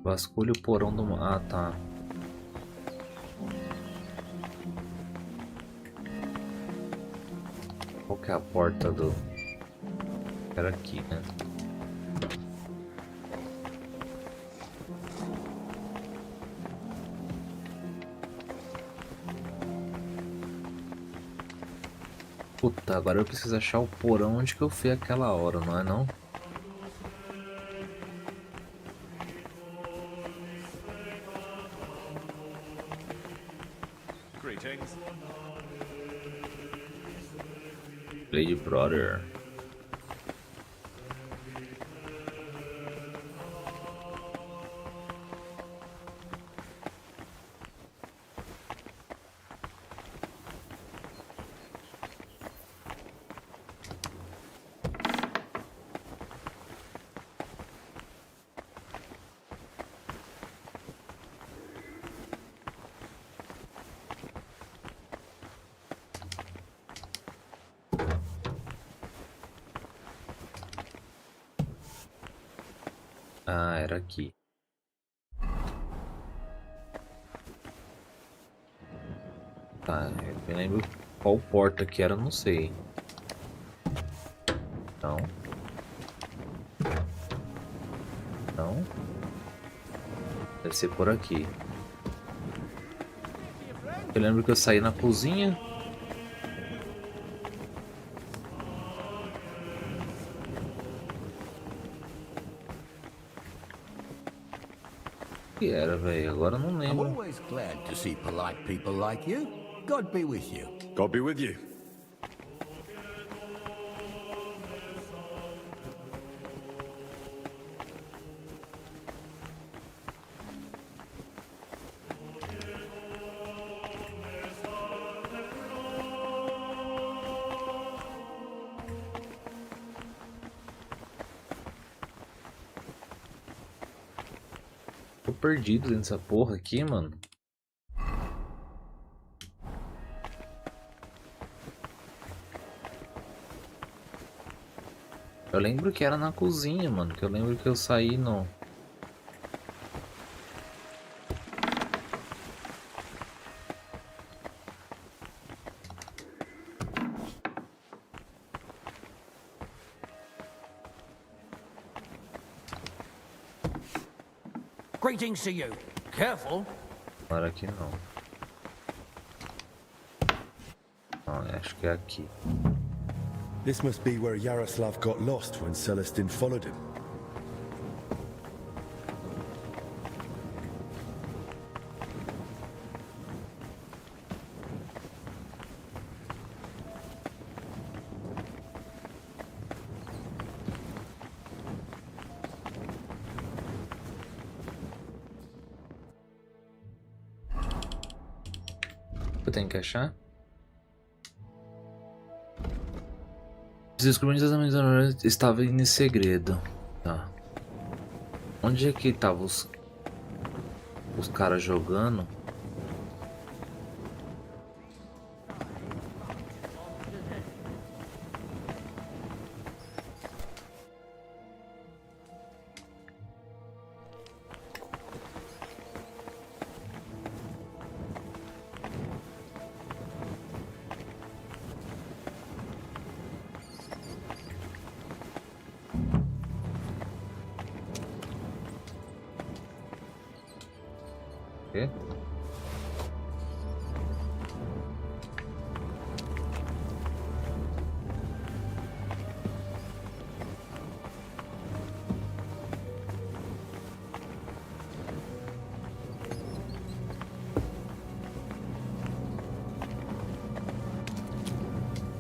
Vasculha o porão do... Ah, tá. Qual que é a porta do... Era aqui, né? Puta, agora eu preciso achar o porão onde que eu fui aquela hora, não é não?
Greetings.
Lady Brother. Ah, era aqui. Tá, eu me lembro qual porta que era, não sei. Não. Não. Deve ser por aqui. Eu lembro que eu saí na cozinha. Que era, velho? Agora eu não
I'm
lembro.
always glad to see polite people like you. God be with you.
God be with you.
Tô perdido dentro dessa porra aqui, mano. Eu lembro que era na cozinha, mano. Que eu lembro que eu saí no...
Greetings to you. Careful.
Para aqui não. Não, acho que é aqui.
This must be where Yaroslav got lost when Celestin followed him.
tenho que achar? Os descobrimentos exatamente estavam em segredo. Tá. Onde é que estavam os caras jogando? Okay.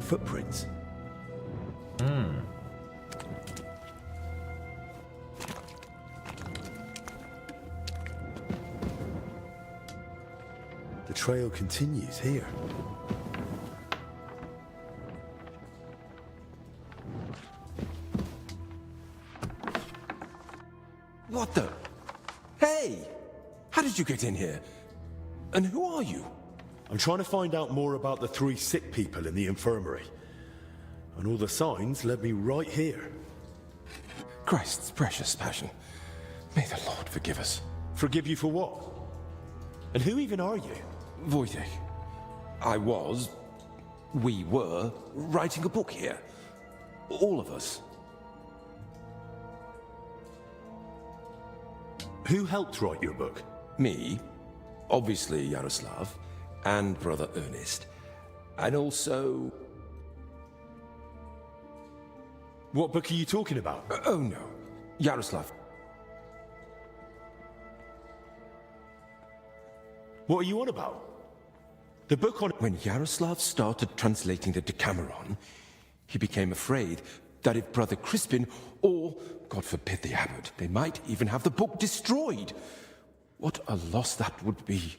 Footprints. The trail continues here.
What the? Hey! How did you get in here? And who are you?
I'm trying to find out more about the 3 sick people in the infirmary. And all the signs led me right here.
Christ's precious passion. May the Lord forgive us.
Forgive you for what? And who even are you?
Wojtek. We were writing a book here. All of us.
Who helped write your book?
Me, obviously Yaroslav, and Brother Ernest. And also...
What book are you talking about?
Oh no, Yaroslav.
What are you on about? The book on...
When Yaroslav started translating the Decameron, he became afraid that if Brother Crispin, or, God forbid, the abbot, they might even have the book destroyed. What a loss that would be.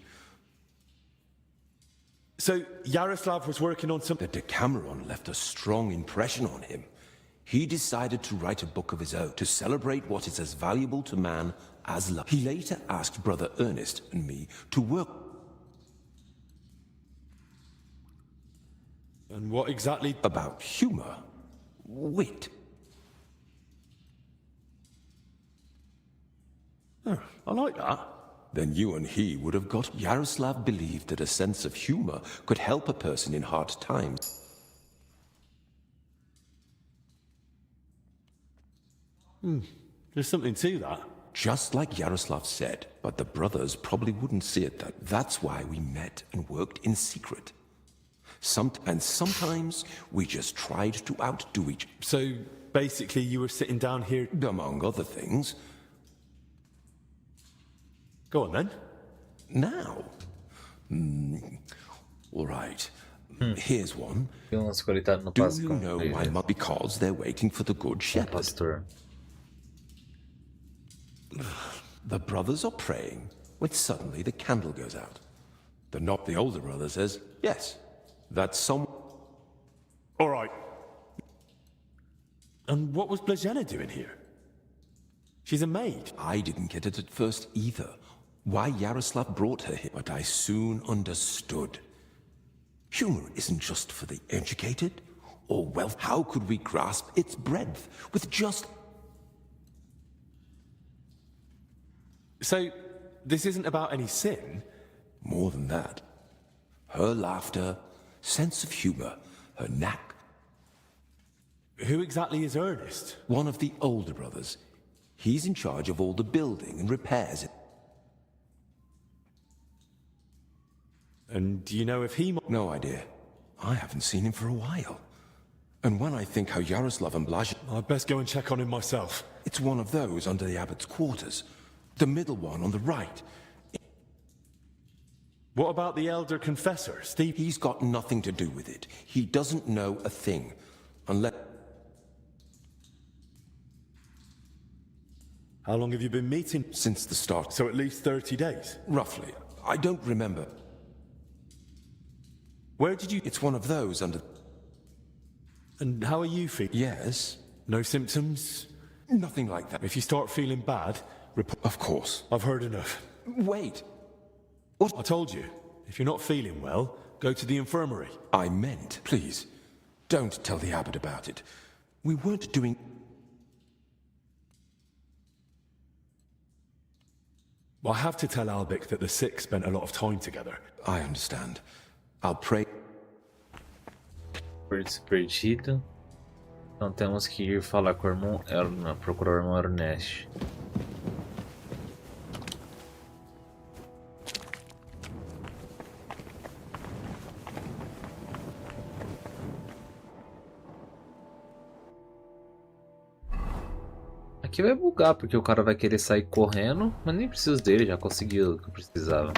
So, Yaroslav was working on some...
The Decameron left a strong impression on him. He decided to write a book of his own to celebrate what is as valuable to man as love. He later asked Brother Ernest and me to work.
And what exactly?
About humor, wit.
Oh, I like that.
Then you and he would have got... Yaroslav believed that a sense of humor could help a person in hard times.
There's something to that.
Just like Yaroslav said, but the brothers probably wouldn't see it that. That's why we met and worked in secret. Sometimes we just tried to outdo each...
So, basically you were sitting down here...
Among other things.
Go on then.
Now? All right. Here's one. Do you know why? Because they're waiting for the good shepherd. The brothers are praying when suddenly the candle goes out. The older brother says, yes, that's some...
All right. And what was Blazena doing here? She's a maid.
I didn't get it at first either. Why Yaroslav brought her here, but I soon understood. Humor isn't just for the educated or wealth. How could we grasp its breadth with just...
So, this isn't about any sin?
More than that. Her laughter, sense of humor, her knack.
Who exactly is Ernest?
One of the older brothers. He's in charge of all the building and repairs.
And do you know if he...
No idea. I haven't seen him for a while. And when I think how Yaroslav and Blaz...
I'd best go and check on him myself.
It's one of those under the abbot's quarters. The middle one on the right.
What about the elder confessor, Steve?
He's got nothing to do with it. He doesn't know a thing. Unless...
How long have you been meeting?
Since the start.
So at least 30 days?
Roughly. I don't remember.
Where did you...
It's one of those under...
And how are you feeling?
Yes.
No symptoms?
Nothing like that.
If you start feeling bad, report.
Of course.
I've heard enough.
Wait.
What? I told you. If you're not feeling well, go to the infirmary.
I meant, please, don't tell the abbot about it. We weren't doing...
I have to tell Albic that the sick spent a lot of time together.
I understand. I'll pray...
Perdido. Então temos que ir falar com o irmão Erna, procurar o irmão Ernest. Aqui vai bugar, porque o cara vai querer sair correndo, mas nem preciso dele, já conseguiu o que eu precisava.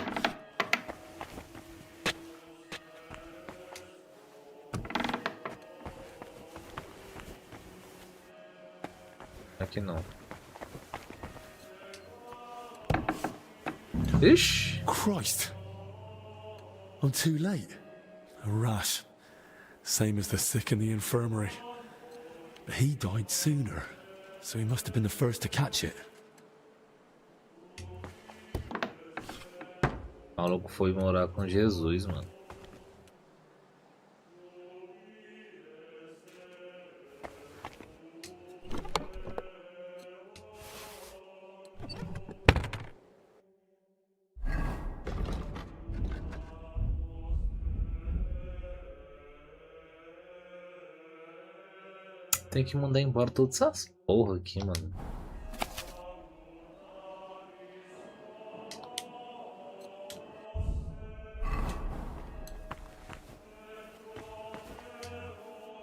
Aqui não. Ixi!
Christ! I'm too late. A rash. Same as the sick in the infirmary. But he died sooner, so he must have been the first to catch it.
O maluco foi morar com Jesus, mano. Tem que mandar embora todas essas porra aqui, mano.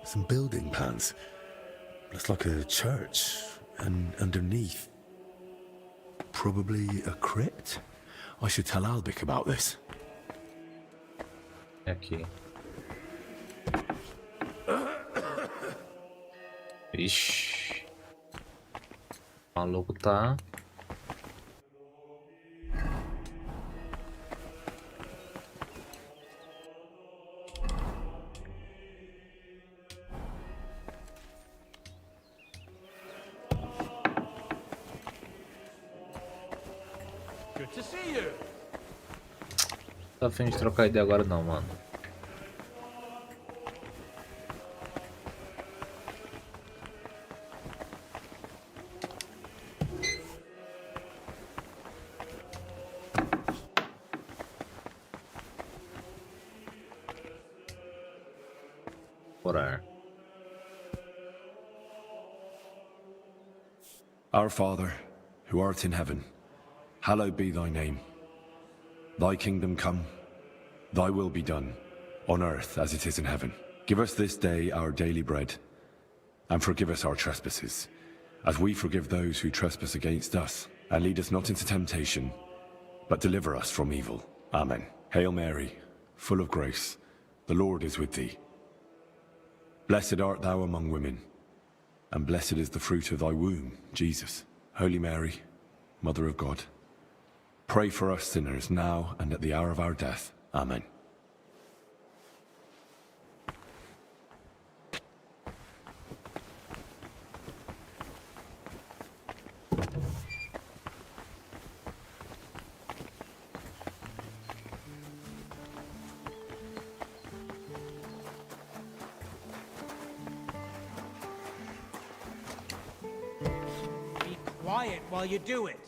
Some building plans. Looks like a church. And underneath, probably a crypt. I should tell Albic about this.
Aqui. Ixi. O maluco tá.
Good to see you.
Tá afim de trocar ideia agora não, mano. Orar.
Our Father, who art in heaven, hallowed be thy name. Thy kingdom come, thy will be done, on earth as it is in heaven. Give us this day our daily bread, and forgive us our trespasses, as we forgive those who trespass against us. And lead us not into temptation, but deliver us from evil. Amen. Hail Mary, full of grace, the Lord is with thee. Blessed art thou among women, and blessed is the fruit of thy womb, Jesus. Holy Mary, Mother of God, pray for us sinners now and at the hour of our death. Amen.
Be quiet while you do it.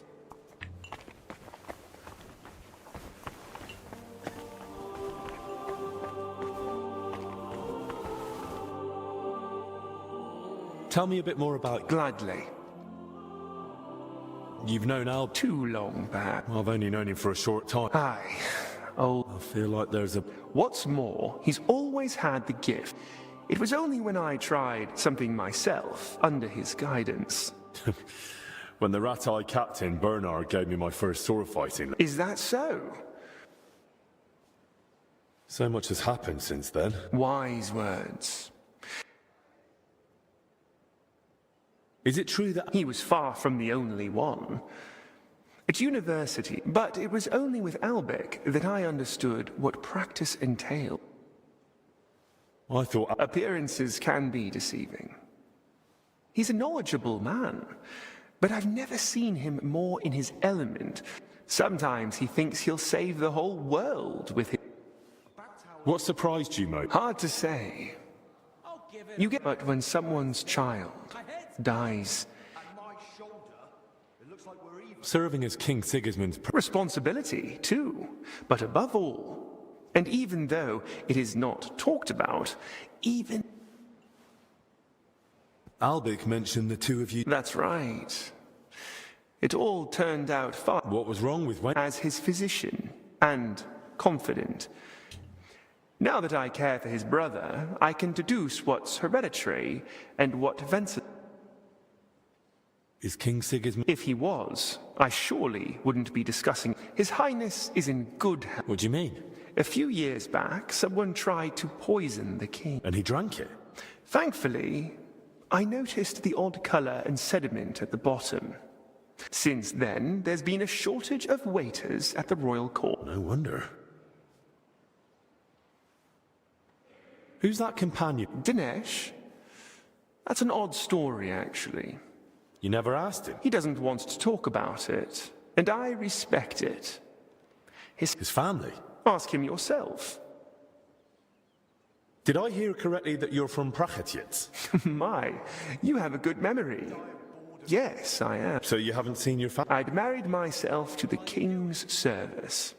Tell me a bit more about...
Gladly.
You've known Al...
Too long, perhaps.
I've only known him for a short time.
Aye. Oh.
I feel like there's a...
What's more, he's always had the gift. It was only when I tried something myself, under his guidance.
When the rat-eye captain, Bernard, gave me my first sword fighting...
Is that so?
So much has happened since then.
Wise words.
Is it true that...
He was far from the only one. At university, but it was only with Albic that I understood what practice entailed.
I thought...
Appearances can be deceiving. He's a knowledgeable man, but I've never seen him more in his element. Sometimes he thinks he'll save the whole world with him.
What surprised you, Mo?
Hard to say. But when someone's child dies...
Serving as King Sigismund's...
Responsibility, too. But above all, and even though it is not talked about, even...
Albic mentioned the two of you...
That's right. It all turned out fine.
What was wrong with when...
As his physician and confidant. Now that I care for his brother, I can deduce what's hereditary and what Vincent...
Is King Sigismund...
If he was, I surely wouldn't be discussing... His Highness is in good health.
What do you mean?
A few years back, someone tried to poison the king.
And he drank it?
Thankfully, I noticed the odd colour and sediment at the bottom. Since then, there's been a shortage of waiters at the royal court.
No wonder. Who's that companion?
Dinesh? That's an odd story, actually.
You never asked him?
He doesn't want to talk about it, and I respect it.
His family?
Ask him yourself.
Did I hear correctly that you're from Prachetiets?
My, you have a good memory. Yes, I am.
So you haven't seen your family?
I'd married myself to the king's service.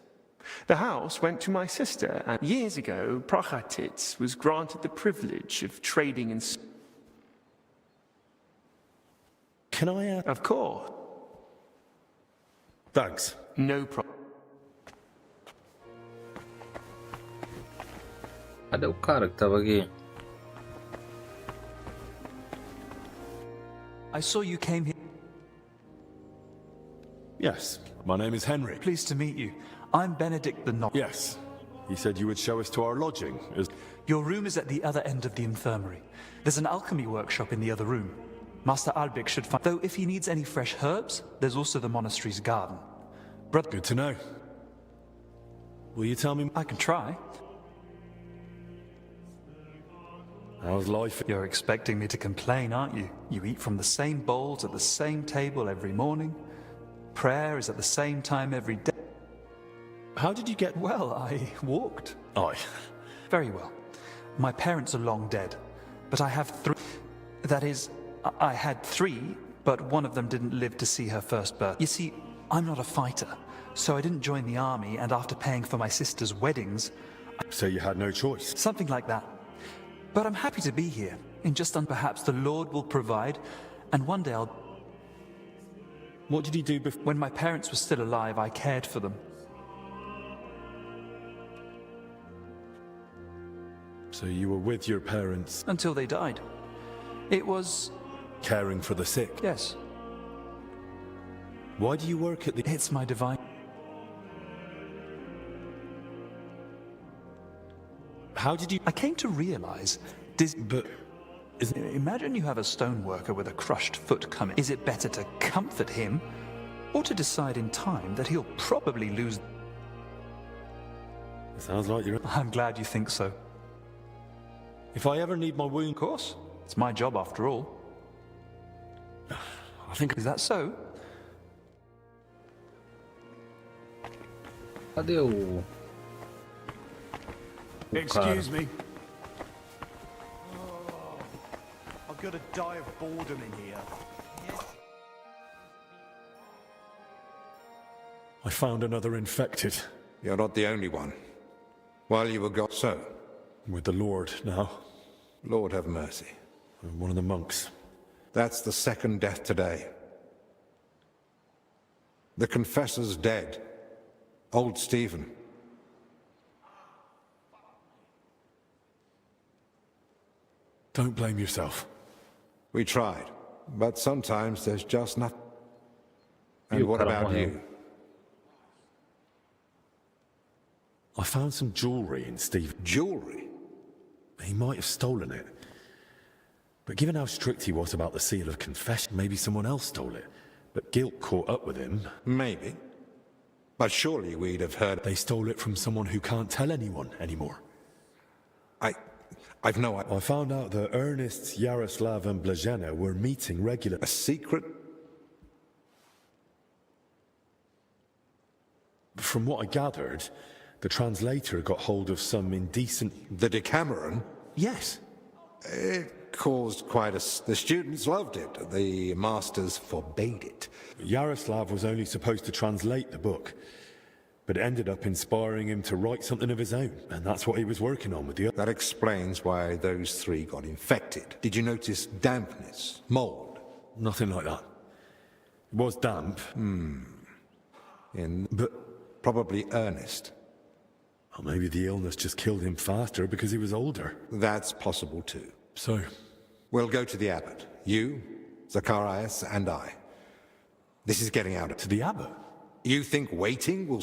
The house went to my sister, and years ago, Prachatitz was granted the privilege of trading in...
Can I ask?
Of course.
Thanks.
No problem.
Cadê o cara que tava aqui?
I saw you came here.
Yes, my name is Henry.
Pleased to meet you. I'm Benedict the Novice.
Yes. You said you would show us to our lodging.
Your room is at the other end of the infirmary. There's an alchemy workshop in the other room. Master Albic should find... Though if he needs any fresh herbs, there's also the monastery's garden. Brother...
Good to know. Will you tell me...
I can try.
How's life?
You're expecting me to complain, aren't you? You eat from the same bowls at the same table every morning. Prayer is at the same time every day.
How did you get...
Well, I walked.
Aye.
Very well. My parents are long dead, but I have 3... That is, I had 3, but one of them didn't live to see her first birth. You see, I'm not a fighter, so I didn't join the army, and after paying for my sister's weddings...
So you had no choice?
Something like that. But I'm happy to be here. In just perhaps the Lord will provide, and one day I'll...
What did you do before?
When my parents were still alive, I cared for them.
So you were with your parents?
Until they died. It was...
Caring for the sick?
Yes.
Why do you work at the...
It's my divine...
How did you...
I came to realize...
But...
Imagine you have a stoneworker with a crushed foot coming. Is it better to comfort him, or to decide in time that he'll probably lose...
It sounds like you're...
I'm glad you think so.
If I ever need my wound...
Of course. It's my job after all.
I think...
Is that so?
Cadê o...
Excuse me. I've got to die of boredom in here.
I found another infected.
You're not the only one. While you were gone, so?
With the Lord now.
Lord have mercy.
I'm one of the monks.
That's the second death today. The confessor's dead. Old Stephen.
Don't blame yourself.
We tried, but sometimes there's just nothing. And what about you?
I found some jewelry in Steve.
Jewelry?
He might have stolen it. But given how strict he was about the seal of confession, maybe someone else stole it. But guilt caught up with him.
Maybe. But surely we'd have heard...
They stole it from someone who can't tell anyone anymore.
I've no idea.
I found out that Ernest, Yaroslav and Blazhena were meeting regularly.
A secret?
From what I gathered, the translator got hold of some indecent...
The Decameron?
Yes.
It caused quite a... The students loved it. The masters forbade it.
Yaroslav was only supposed to translate the book, but it ended up inspiring him to write something of his own, and that's what he was working on with the...
That explains why those three got infected. Did you notice dampness, mold?
Nothing like that. It was damp.
But probably Ernest.
Well, maybe the illness just killed him faster because he was older.
That's possible too.
So?
We'll go to the abbot. You, Zacharias, and I. This is getting out of...
To the abbot?
You think waiting will...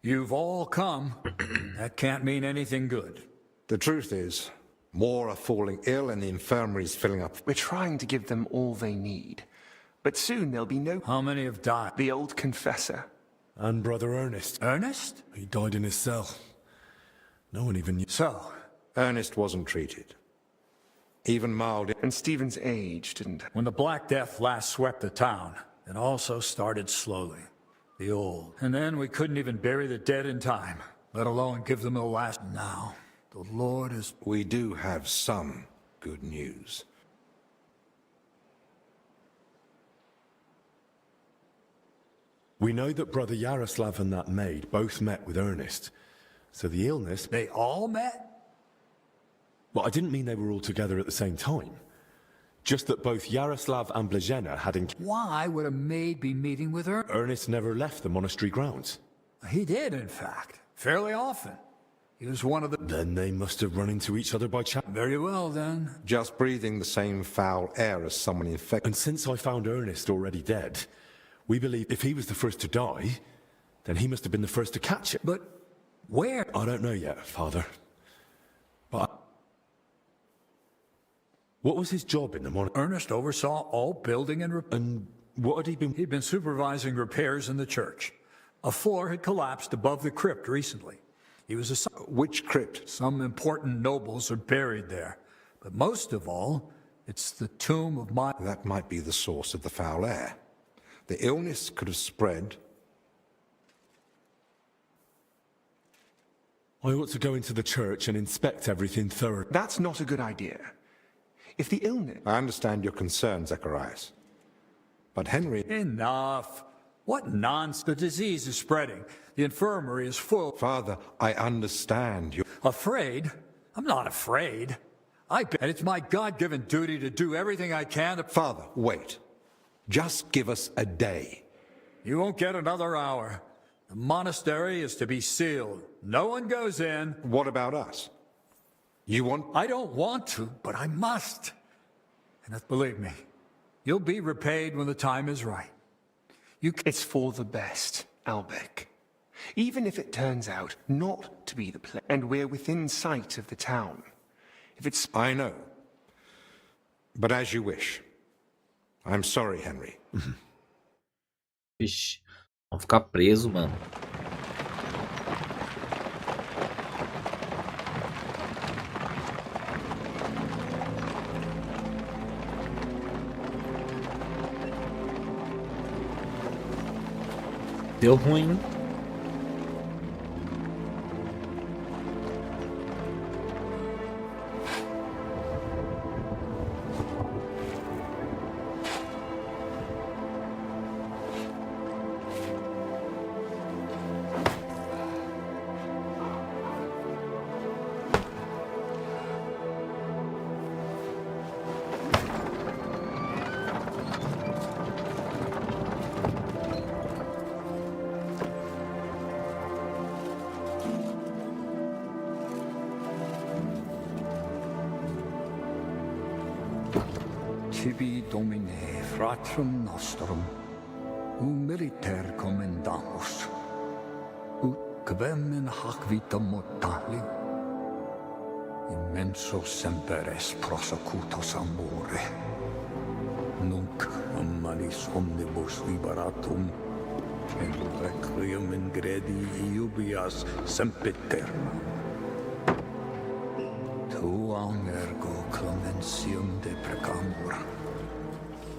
You've all come. That can't mean anything good.
The truth is, more are falling ill and the infirmary's filling up.
We're trying to give them all they need. But soon there'll be no...
How many have died?
The old confessor.
And Brother Ernest.
Ernest?
He died in his cell. No one even knew.
So?
Ernest wasn't treated. Even mild...
And Stephen's age, didn't...
When the Black Death last swept the town, it also started slowly. The old. And then we couldn't even bury the dead in time, let alone give them a last... Now, the Lord is...
We do have some good news.
We know that Brother Yaroslav and that maid both met with Ernest. So the illness...
They all met?
Well, I didn't mean they were all together at the same time. Just that both Yaroslav and Blazhena had...
Why would a maid be meeting with her?
Ernest never left the monastery grounds.
He did, in fact. Fairly often. He was one of the...
Then they must have run into each other by chance.
Very well, then.
Just breathing the same foul air as someone infected.
And since I found Ernest already dead, we believe if he was the first to die, then he must have been the first to catch it.
But where?
I don't know yet, Father. But... What was his job in the monastery?
Ernest oversaw all building and repair.
And what had he been...
He'd been supervising repairs in the church. A floor had collapsed above the crypt recently. He was a...
Which crypt?
Some important nobles are buried there. But most of all, it's the tomb of my...
That might be the source of the foul air. The illness could have spread.
I ought to go into the church and inspect everything thoroughly.
That's not a good idea. If the illness...
I understand your concern, Zacharias. But Henry...
Enough. What nonsense. The disease is spreading. The infirmary is full.
Father, I understand you...
Afraid? I'm not afraid. And it's my God-given duty to do everything I can to...
Father, wait. Just give us a day.
You won't get another hour. The monastery is to be sealed. No one goes in.
What about us? You want...
I don't want to, but I must. And believe me, you'll be repaid when the time is right.
It's for the best, Albec. Even if it turns out not to be the plan, and we're within sight of the town. If it's...
I know. But as you wish. I'm sorry, Henry.
Ixi, vão ficar preso, mano. Deu ruim.
Tibi Domine fratrum nostrum, humiliter commendamus, ut quem in hac vita mortali, immenso semper es prosecutus amore, nunc malis omnibus liberatum, in requiem ingredi iubias sempiterna.
quam ergo clementium de precamur,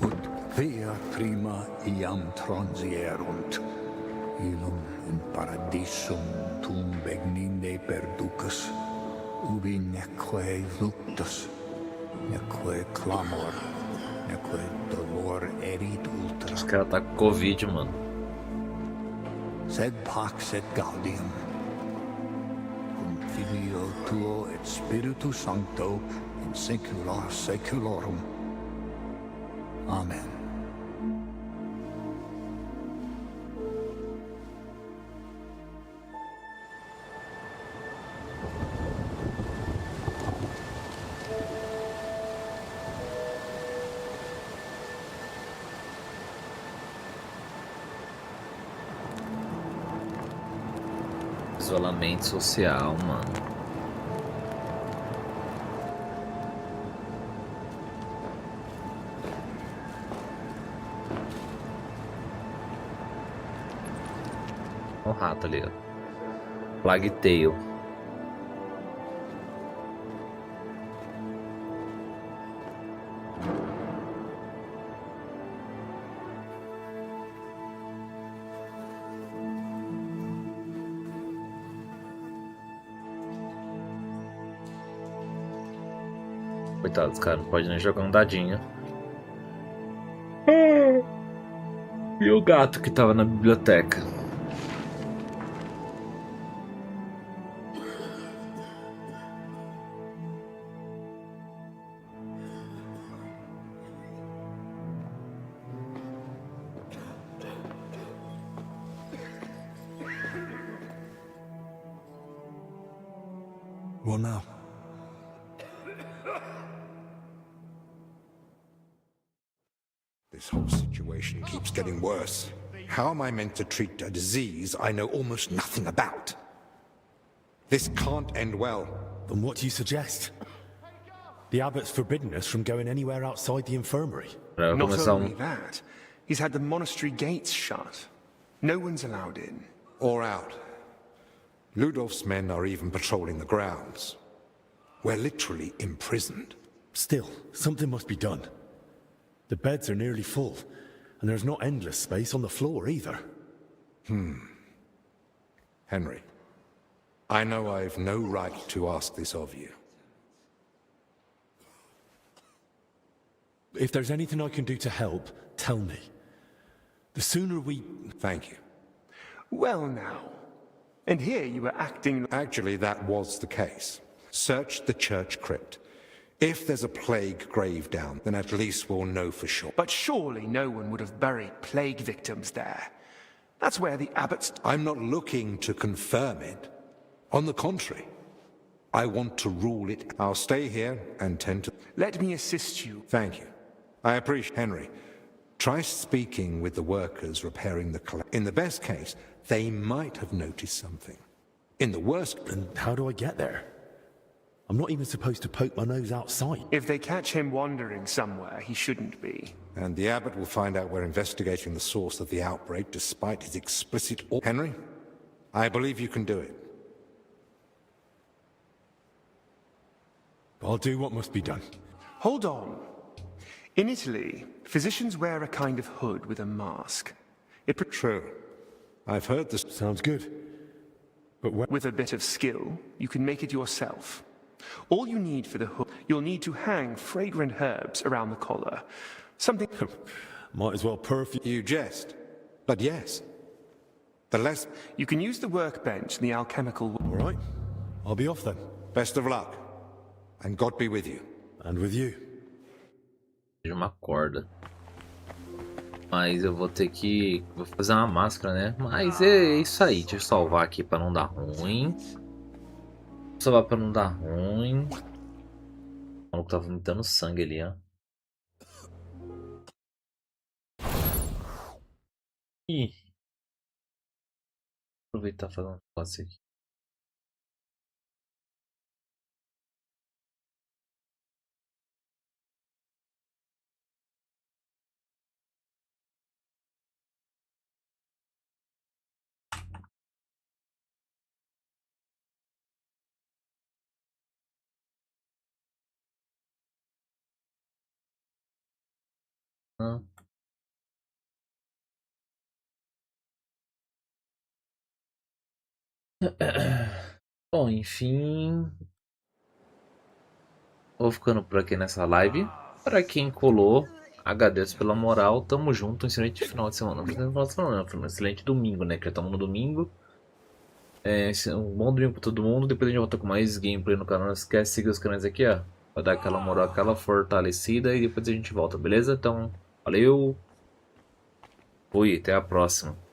ut via prima iam transierunt, ilum in paradisum tum begnine perducas, ubi neque luctus, neque clamor, neque dolor erit ultra.
Os caras tá com Covid, mano.
Sed pax et gaudium, cum filio tuo et spiritu sancto, in saecula saeculorum. Amen.
Isolamento social, mano. Um rato ali, ó. Plague Tail. Coitados, cara, não pode nem jogar um dadinho. E o gato que tava na biblioteca?
What now?
This whole situation keeps getting worse. How am I meant to treat a disease I know almost nothing about? This can't end well.
Then what do you suggest? The abbot's forbidden us from going anywhere outside the infirmary.
Not only that, he's had the monastery gates shut. No one's allowed in.
Or out. Ludolf's men are even patrolling the grounds. We're literally imprisoned.
Still, something must be done. The beds are nearly full, and there's not endless space on the floor either.
Henry, I know I've no right to ask this of you.
If there's anything I can do to help, tell me. The sooner we...
Thank you.
Well now. And here you were acting...
Actually, that was the case. Search the church crypt. If there's a plague grave down, then at least we'll know for sure.
But surely no one would have buried plague victims there. That's where the abbots...
I'm not looking to confirm it. On the contrary, I want to rule it. I'll stay here and tend to...
Let me assist you.
Thank you. I appreciate... Henry, try speaking with the workers repairing the collect. In the best case, they might have noticed something. In the worst...
And how do I get there? I'm not even supposed to poke my nose outside.
If they catch him wandering somewhere, he shouldn't be.
And the abbot will find out we're investigating the source of the outbreak despite his explicit order. Henry, I believe you can do it.
I'll do what must be done.
Hold on. In Italy, physicians wear a kind of hood with a mask.
True. I've heard this.
Sounds good. But
with a bit of skill, you can make it yourself. All you need for the hood, you'll need to hang fragrant herbs around the collar. Something...
Might as well perfume...
You jest. But yes. The less...
You can use the workbench in the alchemical...
All right. I'll be off then.
Best of luck. And God be with you.
And with you.
Uma corda. Mas eu vou ter que... Vou fazer uma máscara, né? Mas é isso aí. Deixa eu salvar aqui pra não dar ruim. Vou salvar pra não dar ruim. O maluco tá vomitando sangue ali, ó. Ih. Aproveitar e fazer um negócio aqui. Bom, enfim, vou ficando por aqui nessa live. Para quem colou, agradeço pela moral. Tamo junto. Um excelente final de semana. Não, um excelente domingo, né? Que já estamos no domingo. Um bom domingo para todo mundo. Depois a gente volta com mais gameplay no canal. Não esquece de seguir os canais aqui, ó. Pra dar aquela moral, aquela fortalecida. E depois a gente volta, beleza? Então, valeu. Fui, até a próxima.